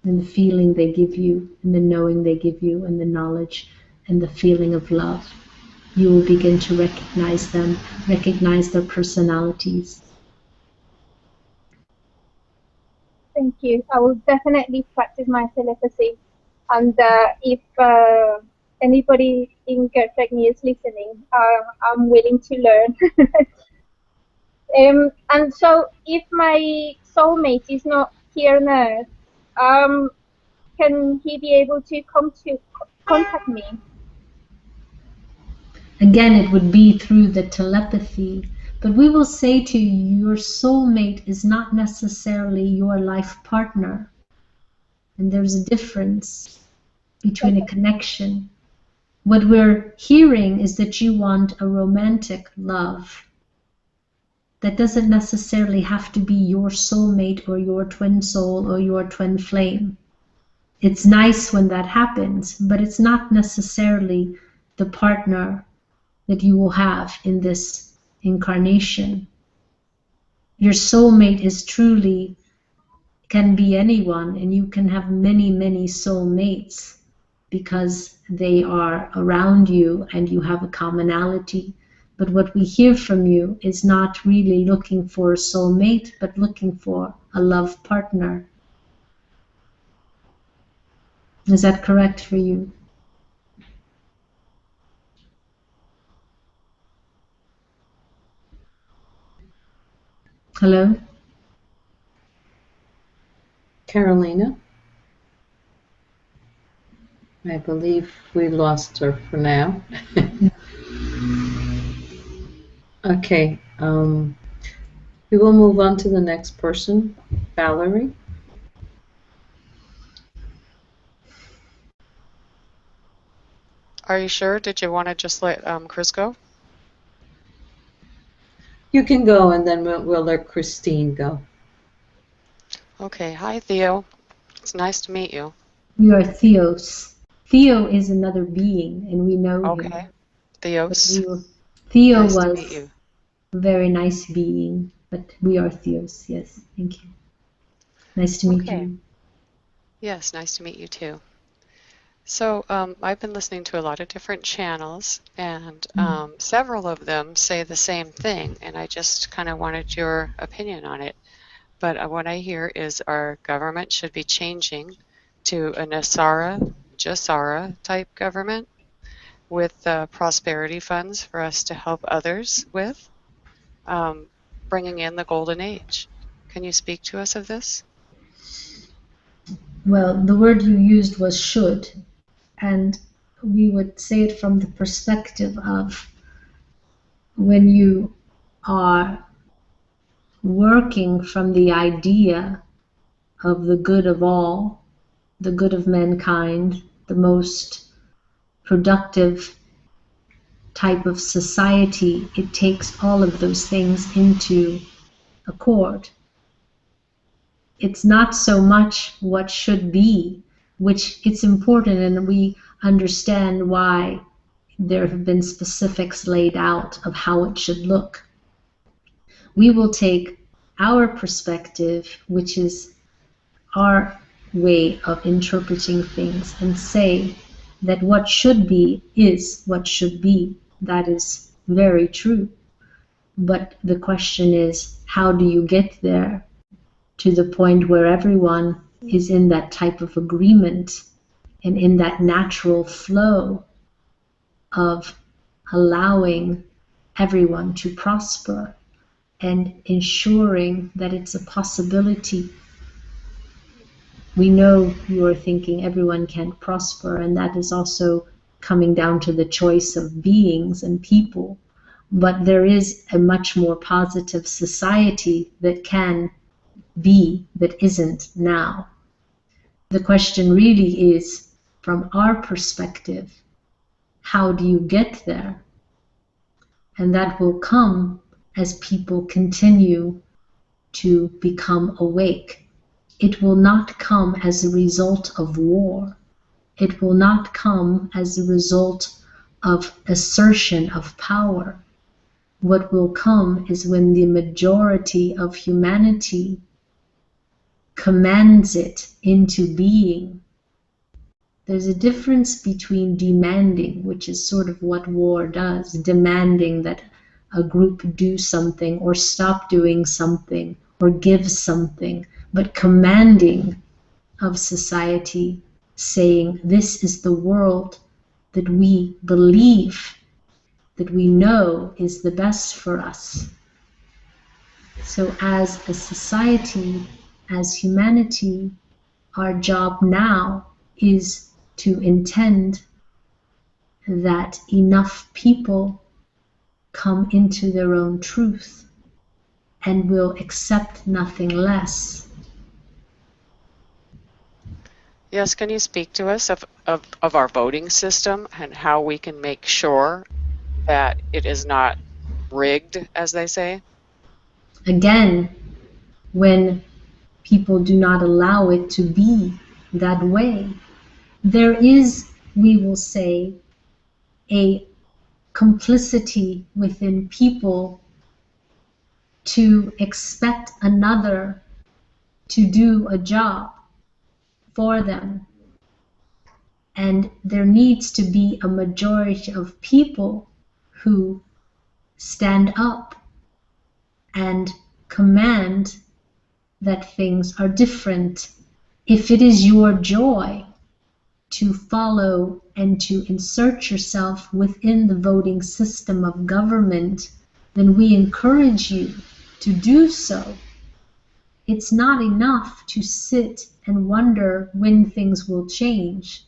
and the feeling they give you, and the knowing they give you, and the knowledge and the feeling of love. You will begin to recognize them, recognize their personalities. Thank you. I will definitely practice my telepathy. And if anybody in Girk Fitneer is listening, I'm willing to learn. And so, if my soulmate is not here on Earth, can he be able to come to contact me? Again, it would be through the telepathy. But we will say to you, your soulmate is not necessarily your life partner. And there's a difference between a connection. What we're hearing is that you want a romantic love. That doesn't necessarily have to be your soulmate or your twin soul or your twin flame. It's nice when that happens, but it's not necessarily the partner that you will have in this incarnation. Your soulmate is truly, can be anyone, and you can have many, many soulmates. because they are around you and you have a commonality. But what we hear from you is not really looking for a soulmate, but looking for a love partner. Is that correct for you? Hello? Carolina? I believe we lost her for now. Okay, we will move on to the next person, Valerie. Are you sure? Did you want to just let Chris go? You can go, and then we'll let Christine go. Okay. Hi, Theo. It's nice to meet you. We are Theos. Theo is another being, and we know him. Okay. Theos. Theo Nice to was meet you. a very nice being, but we are Theos. Yes, thank you. Nice to meet Okay. you. Yes, nice to meet you too. So I've been listening to a lot of different channels, and several of them say the same thing, and I just kind of wanted your opinion on it. But what I hear is our government should be changing to a 𝗪𝗓𝗪𝗪𝗪 type government with prosperity funds for us to help others with, bringing in the golden age. Can you speak to us of this? Well, the word you used was should, and we would say it from the perspective of when you are working from the idea of the good of all, the good of mankind, the most productive type of society, it takes all of those things into accord. It's not so much what should be, which it's important, and we understand why there have been specifics laid out of how it should look. We will take our perspective, which is our way of interpreting things, and say that what should be is what should be. That is very true. But the question is, how do you get there to the point where everyone is in that type of agreement and in that natural flow of allowing everyone to prosper and ensuring that it's a possibility? We know you are thinking everyone can't prosper, and that is also coming down to the choice of beings and people. But there is a much more positive society that can be, that isn't now. The question really is, from our perspective, how do you get there? And that will come as people continue to become awake. It will not come as a result of war. It will not come as a result of assertion of power. What will come is when the majority of humanity commands it into being. There's a difference between demanding, which is sort of what war does, demanding that a group do something or stop doing something or give something, but commanding of society, saying this is the world that we believe, that we know is the best for us. So as a society, as humanity, our job now is to intend that enough people come into their own truth and will accept nothing less. Yes, can you speak to us of our voting system and how we can make sure that it is not rigged, as they say? Again, when people do not allow it to be that way, there is, we will say, a complicity within people to expect another to do a job for them. And there needs to be a majority of people who stand up and command that things are different. If it is your joy to follow and to insert yourself within the voting system of government, then we encourage you to do so. It's not enough to sit and wonder when things will change,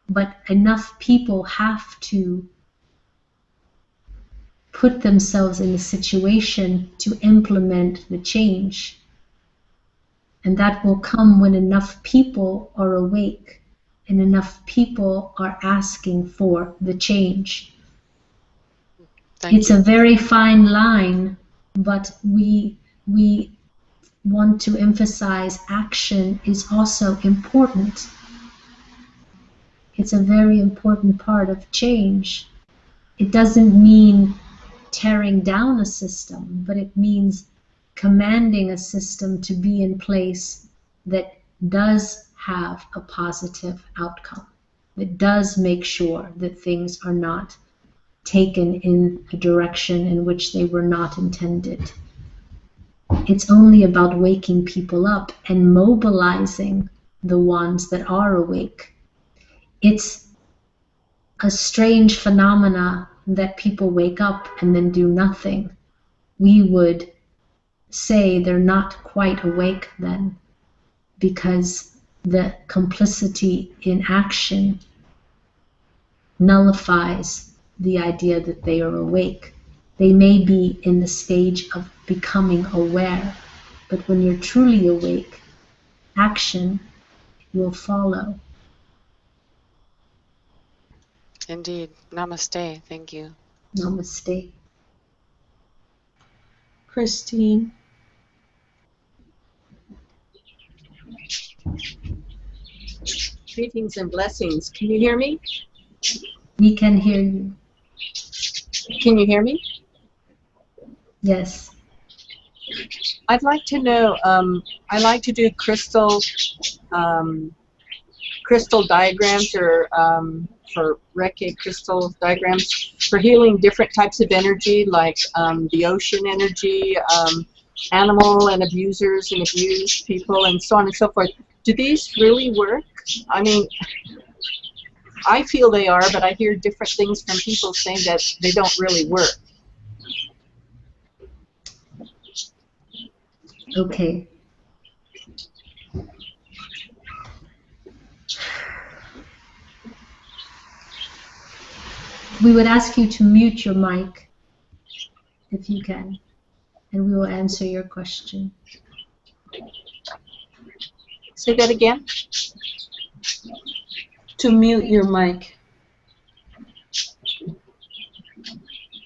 but enough people have to put themselves in a situation to implement the change. And that will come when enough people are awake and enough people are asking for the change. It's a very fine line, but we want to emphasize action is also important. It's a very important part of change. It doesn't mean tearing down a system, but it means commanding a system to be in place that does have a positive outcome, that does make sure that things are not taken in a direction in which they were not intended. It's only about waking people up and mobilizing the ones that are awake. It's a strange phenomena that people wake up and then do nothing. We would say they're not quite awake then, because the complicity in action nullifies the idea that they are awake. They may be in the stage of becoming aware, but when you're truly awake, action will follow. Indeed. Namaste. Thank you. Namaste. Christine. Greetings and blessings. Can you hear me? We can hear you. Can you hear me? Yes. I'd like to know, I like to do crystal diagrams, or for Reiki crystal diagrams for healing different types of energy, like the ocean energy, animal and abusers and abused people, and so on and so forth. Do these really work? I mean, I feel they are, but I hear different things from people saying that they don't really work. Okay. We would ask you to mute your mic, if you can, and we will answer your question. Say that again? To mute your mic.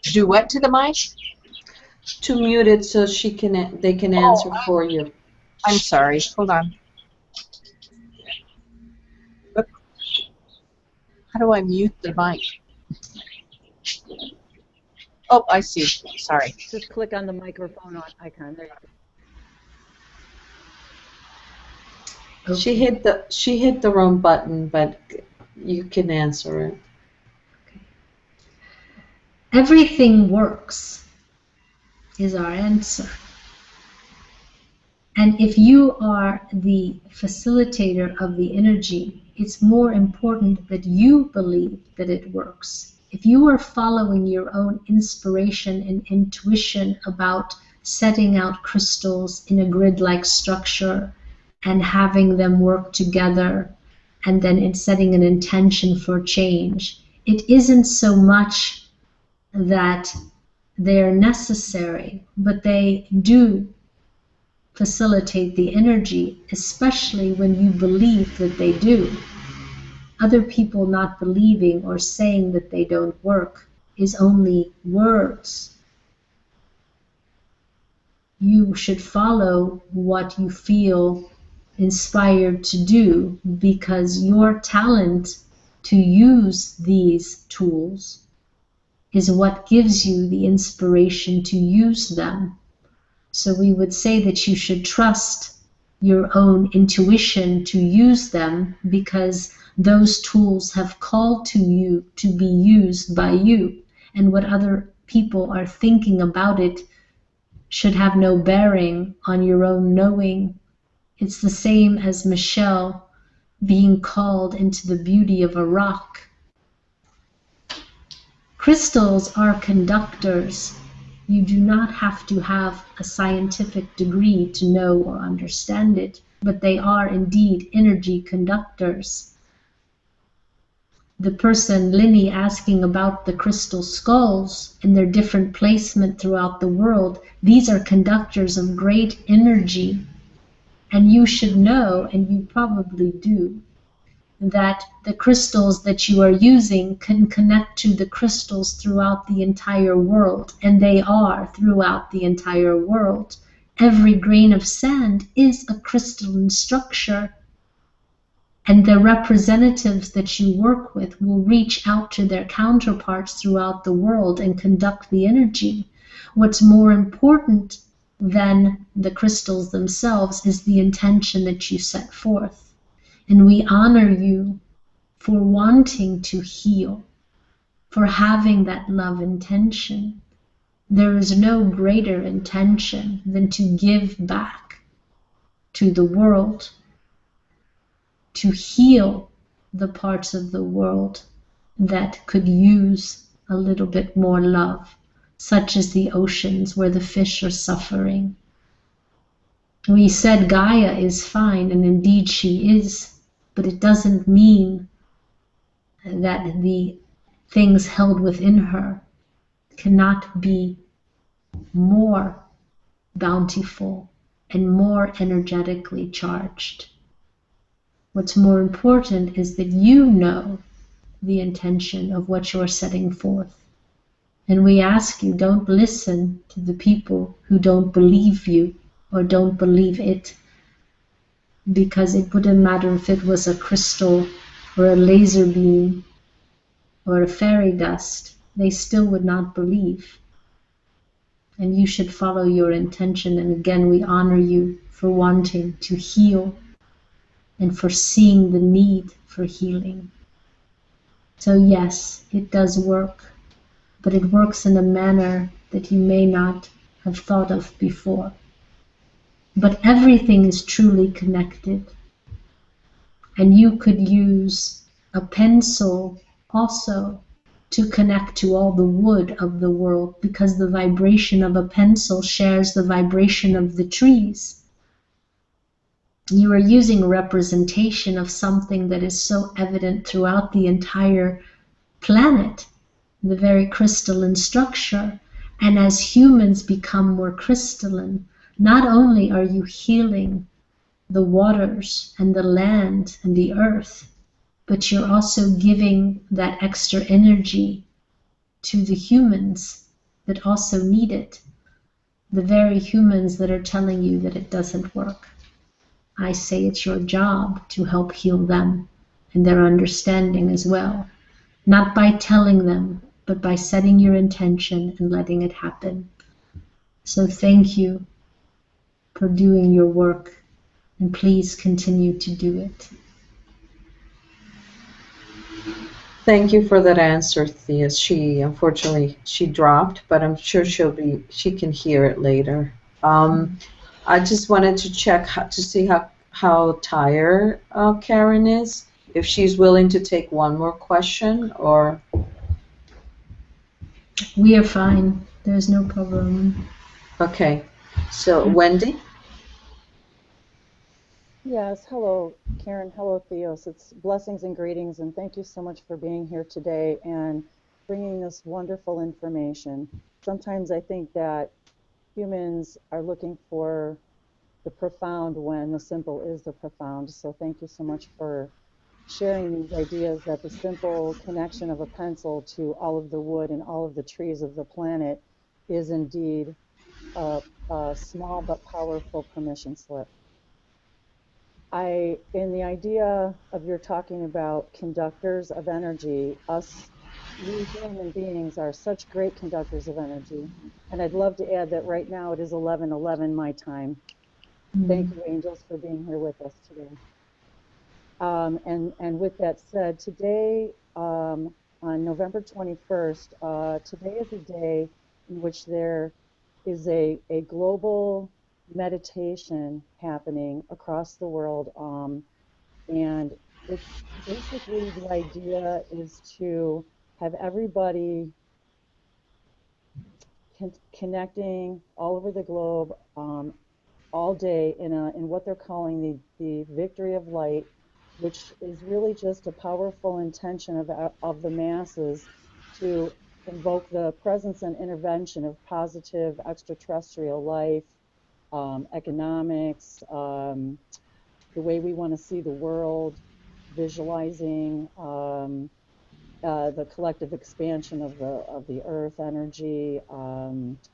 Do what to the mic? To mute it so they can answer for you. I'm sorry. Hold on. How do I mute the mic? Oh, I see. Sorry. Just click on the microphone icon. There you go. She hit the wrong button, but you can answer it. Everything works is our answer. And if you are the facilitator of the energy, it's more important that you believe that it works. If you are following your own inspiration and intuition about setting out crystals in a grid-like structure and having them work together, and then in setting an intention for change, it isn't so much that they're necessary, but they do facilitate the energy, especially when you believe that they do. Other people not believing or saying that they don't work is only words. You should follow what you feel inspired to do, because your talent to use these tools is what gives you the inspiration to use them. So we would say that you should trust your own intuition to use them, because Those tools have called to you to be used by you, and what other people are thinking about it should have no bearing on your own knowing. It's the same as Michelle being called into the beauty of a rock. Crystals are conductors. You do not have to have a scientific degree to know or understand it, but they are indeed energy conductors. The person, Linny, asking about the crystal skulls and their different placement throughout the world, these are conductors of great energy. And you should know, and you probably do, that the crystals that you are using can connect to the crystals throughout the entire world, and they are throughout the entire world. Every grain of sand is a crystalline structure, and the representatives that you work with will reach out to their counterparts throughout the world and conduct the energy. What's more important than the crystals themselves is the intention that you set forth. And we honor you for wanting to heal, for having that love intention. There is no greater intention than to give back to the world, to heal the parts of the world that could use a little bit more love, such as the oceans where the fish are suffering. We said Gaia is fine, and indeed she is, but it doesn't mean that the things held within her cannot be more bountiful and more energetically charged. What's more important is that you know the intention of what you're setting forth. And we ask you, don't listen to the people who don't believe you or don't believe it, because it wouldn't matter if it was a crystal or a laser beam or a fairy dust, they still would not believe. And you should follow your intention. And again, we honor you for wanting to heal and for seeing the need for healing. So yes, it does work, but it works in a manner that you may not have thought of before. But everything is truly connected. And you could use a pencil also to connect to all the wood of the world, because the vibration of a pencil shares the vibration of the trees. You are using a representation of something that is so evident throughout the entire planet, the very crystalline structure. And as humans become more crystalline, not only are you healing the waters and the land and the earth, but you're also giving that extra energy to the humans that also need it. The very humans that are telling you that it doesn't work. I say it's your job to help heal them and their understanding as well. Not by telling them, but by setting your intention and letting it happen. So thank you for doing your work, and please continue to do it. Thank you for that answer, Theos. Unfortunately she dropped, but I'm sure she can hear it later. I just wanted to check to see how tired Karen is, if she's willing to take one more question, or... We are fine. There's no problem. Okay. So, Wendy? Yes, hello, Karen. Hello, Theos. It's blessings and greetings, and thank you so much for being here today and bringing this wonderful information. Sometimes I think that humans are looking for the profound when the simple is the profound. So thank you so much for sharing these ideas that the simple connection of a pencil to all of the wood and all of the trees of the planet is indeed a small but powerful permission slip. In the idea of your talking about conductors of energy, we human beings are such great conductors of energy. And I'd love to add that right now it is 11:11 my time. Thank you, angels, for being here with us today. And with that said, today, on November 21st, today is a day in which there is a global meditation happening across the world. And it's basically, the idea is to have everybody connecting all over the globe all day in what they're calling the victory of light, which is really just a powerful intention of the masses to invoke the presence and intervention of positive extraterrestrial life, economics, the way we want to see the world, visualizing the collective expansion of the earth energy,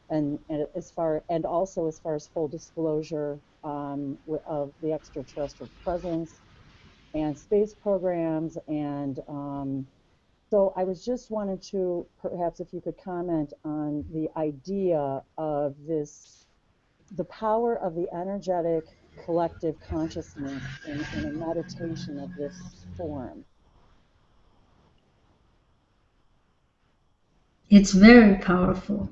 and also as far as full disclosure of the extraterrestrial presence and space programs. And so I was just wanted to, perhaps if you could comment on the idea of this, the power of the energetic collective consciousness in a meditation of this form. It's very powerful,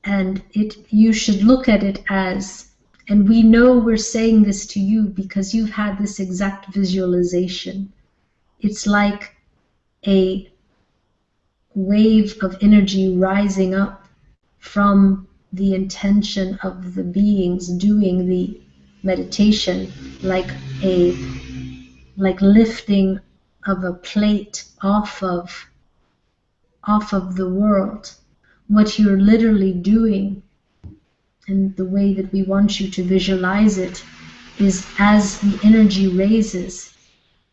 and you should look at it as, and we know we're saying this to you because you've had this exact visualization. It's like a wave of energy rising up from the intention of the beings doing the meditation, like lifting of a plate off of the world. What you're literally doing, and the way that we want you to visualize it, is as the energy raises,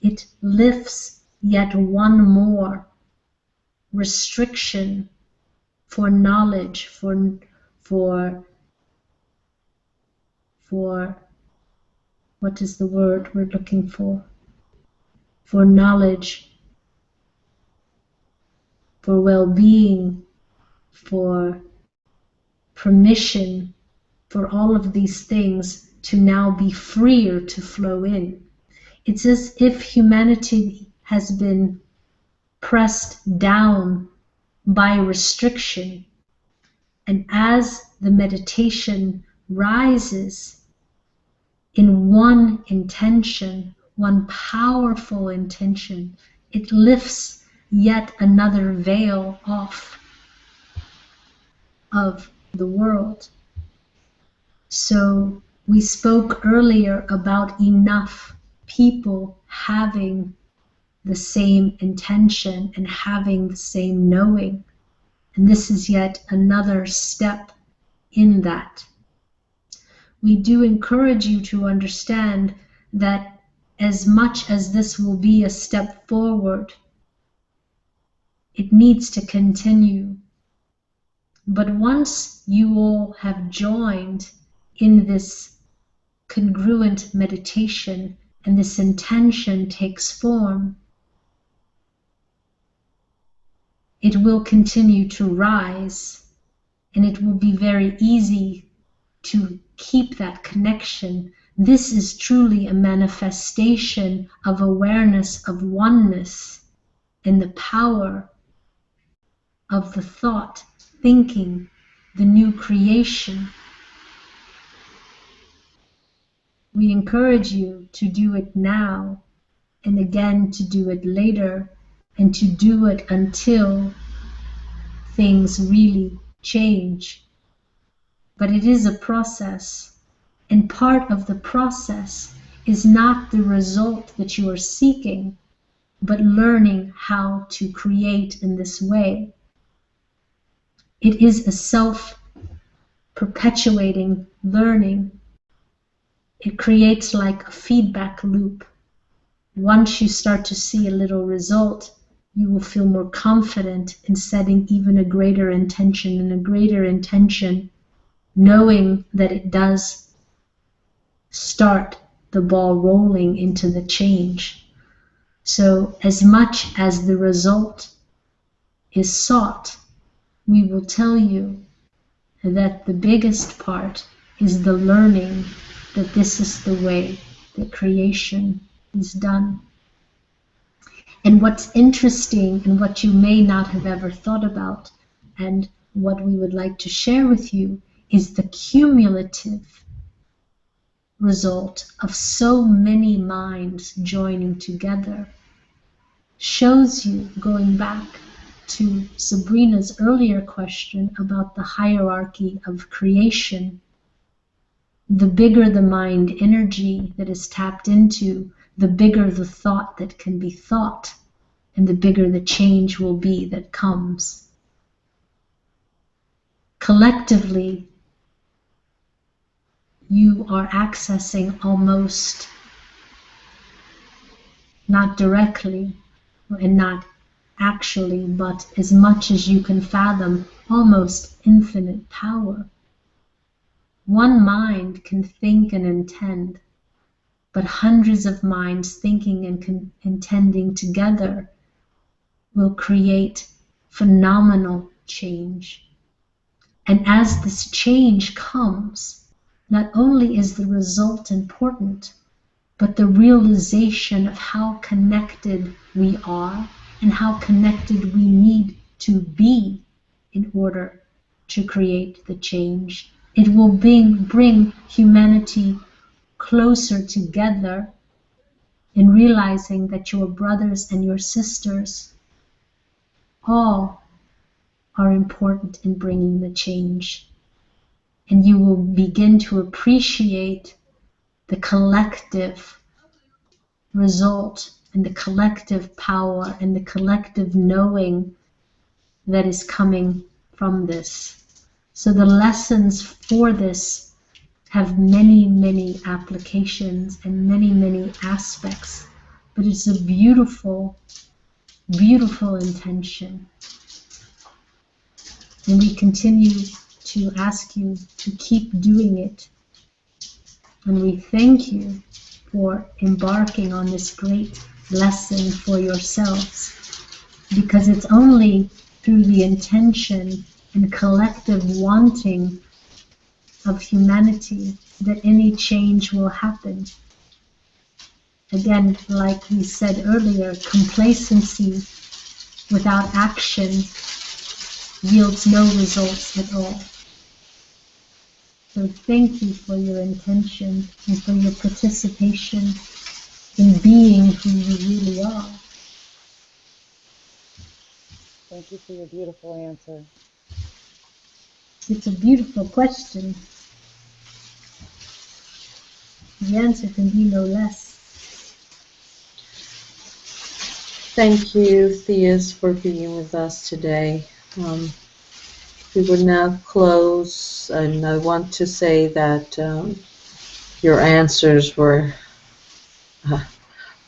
it lifts yet one more restriction for knowledge, for what is the word we're looking for? For knowledge, for well-being, for permission, for all of these things to now be freer to flow in. It's as if humanity has been pressed down by restriction, and as the meditation rises in one intention, one powerful intention, it lifts yet another veil off of the world. So we spoke earlier about enough people having the same intention and having the same knowing. And this is yet another step in that. We do encourage you to understand that as much as this will be a step forward, it needs to continue. But once you all have joined in this congruent meditation and this intention takes form, it will continue to rise, and it will be very easy to keep that connection. This is truly a manifestation of awareness of oneness and the power of the thought, thinking, the new creation. We encourage you to do it now, and again to do it later, and to do it until things really change. But it is a process, and part of the process is not the result that you are seeking, but learning how to create in this way. It is a self-perpetuating learning. It creates like a feedback loop. Once you start to see a little result, you will feel more confident in setting even a greater intention and a greater intention, knowing that it does start the ball rolling into the change. So as much as the result is sought, we will tell you that the biggest part is the learning that this is the way that creation is done. And what's interesting and what you may not have ever thought about, and what we would like to share with you, is the cumulative result of so many minds joining together. Shows you, going back to Sabrina's earlier question about the hierarchy of creation, the bigger the mind energy that is tapped into, the bigger the thought that can be thought, and the bigger the change will be that comes. Collectively, you are accessing almost, not directly and not actually, but as much as you can fathom, almost infinite power. One mind can think and intend, but hundreds of minds thinking and intending together will create phenomenal change. And as this change comes, not only is the result important, but the realization of how connected we are and how connected we need to be in order to create the change. It will bring humanity closer together in realizing that your brothers and your sisters all are important in bringing the change. And you will begin to appreciate the collective result and the collective power and the collective knowing that is coming from this. So the lessons for this have many, many applications and many, many aspects, but it's a beautiful, beautiful intention. And we continue to ask you to keep doing it. And we thank you for embarking on this great lesson for yourselves, because it's only through the intention and collective wanting of humanity that any change will happen. Again, like we said earlier, complacency without action yields no results at all. So thank you for your intention and for your participation in being who you really are. Thank you for your beautiful answer. It's a beautiful question. The answer can be no less. Thank you, Theos, for being with us today. We will now close, and I want to say that your answers were,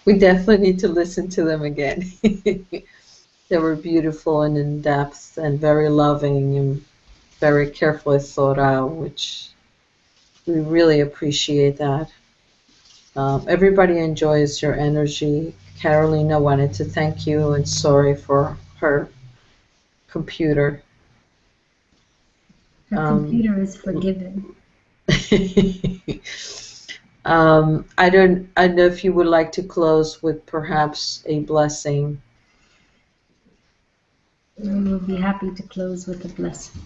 we definitely need to listen to them again. They were beautiful and in-depth and very loving and very carefully thought out, which we really appreciate that. Everybody enjoys your energy. Carolina wanted to thank you and sorry for her computer. Her computer is forgiven. I don't know if you would like to close with perhaps a blessing. We will be happy to close with a blessing.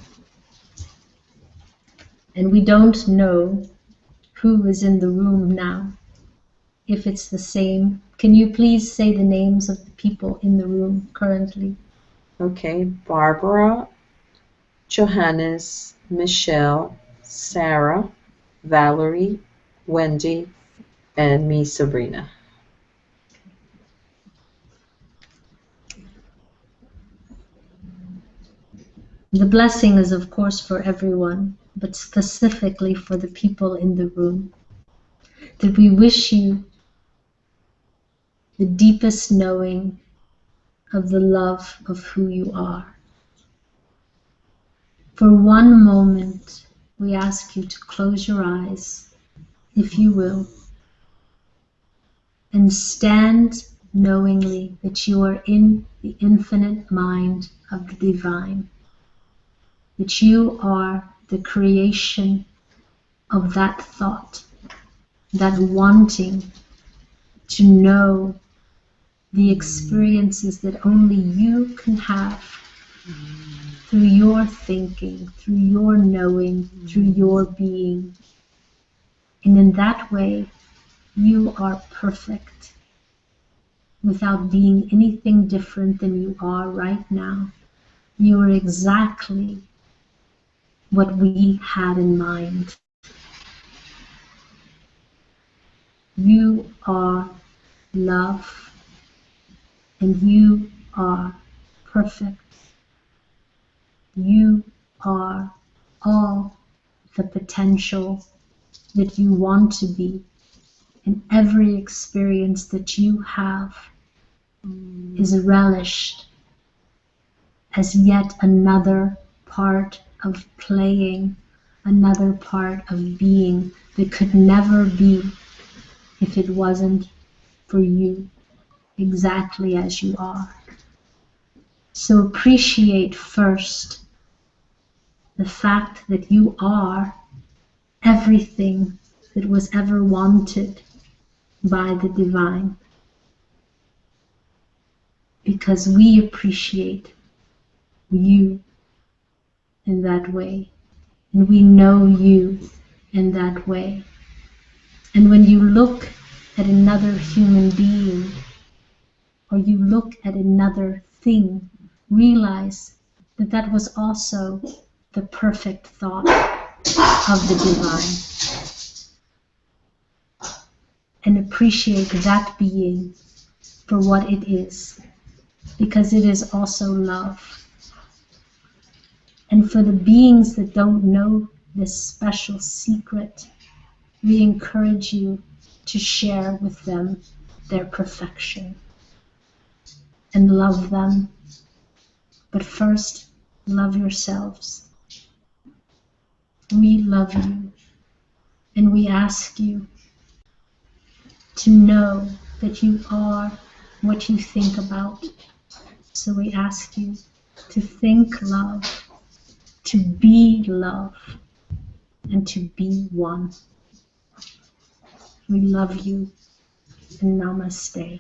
And we don't know who is in the room now. If it's the same, can you please say the names of the people in the room currently? Okay, Barbara, Johannes, Michelle, Sarah, Valerie, Wendy, and me, Sabrina. The blessing is, of course, for everyone, but specifically for the people in the room. That we wish you the deepest knowing of the love of who you are. For one moment, we ask you to close your eyes, if you will, and stand knowingly that you are in the infinite mind of the divine, that you are the creation of that thought, that wanting to know the experiences that only you can have through your thinking, through your knowing, through your being. And in that way, you are perfect without being anything different than you are right now. You are exactly what we had in mind. You are love, and you are perfect. You are all the potential that you want to be, and every experience that you have is relished as yet another part of playing, another part of being that could never be if it wasn't for you exactly as you are. So appreciate first the fact that you are everything that was ever wanted by the divine, because we appreciate you in that way, and we know you in that way. And when you look at another human being, or you look at another thing, realize that that was also the perfect thought of the divine. And appreciate that being for what it is, because it is also love. And for the beings that don't know this special secret, we encourage you to share with them their perfection and love them. But first, love yourselves. We love you, and we ask you to know that you are what you think about. So we ask you to think love, to be love, and to be one. We love you, and namaste.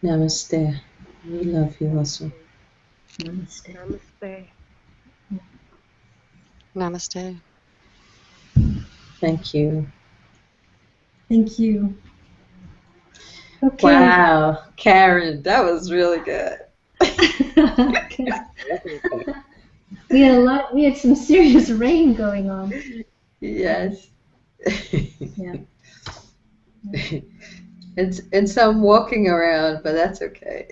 Namaste. We love you also. Namaste. Namaste. Namaste. Thank you. Thank you. Okay. Wow, Karen, that was really good. Okay. We had some serious rain going on. Yes. Yeah. And some walking around, but that's okay.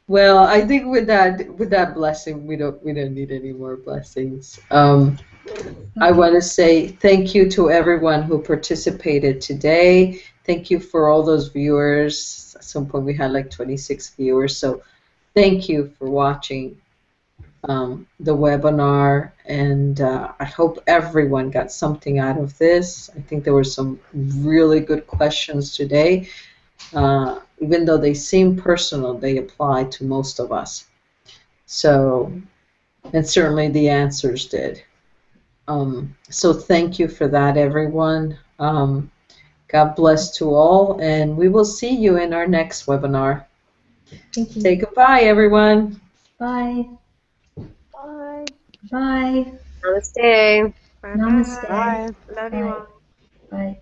Well, I think with that blessing, we don't need any more blessings. I want to say thank you to everyone who participated today. Thank you for all those viewers. At some point we had like 26 viewers, so thank you for watching the webinar, and I hope everyone got something out of this. I think there were some really good questions today. Even though they seem personal, they apply to most of us. So, and certainly the answers did. So thank you for that, everyone. God bless to all, and we will see you in our next webinar. Thank you. Say goodbye, everyone. Bye. Bye. Bye. Namaste. Namaste. Bye. Love you all. Bye.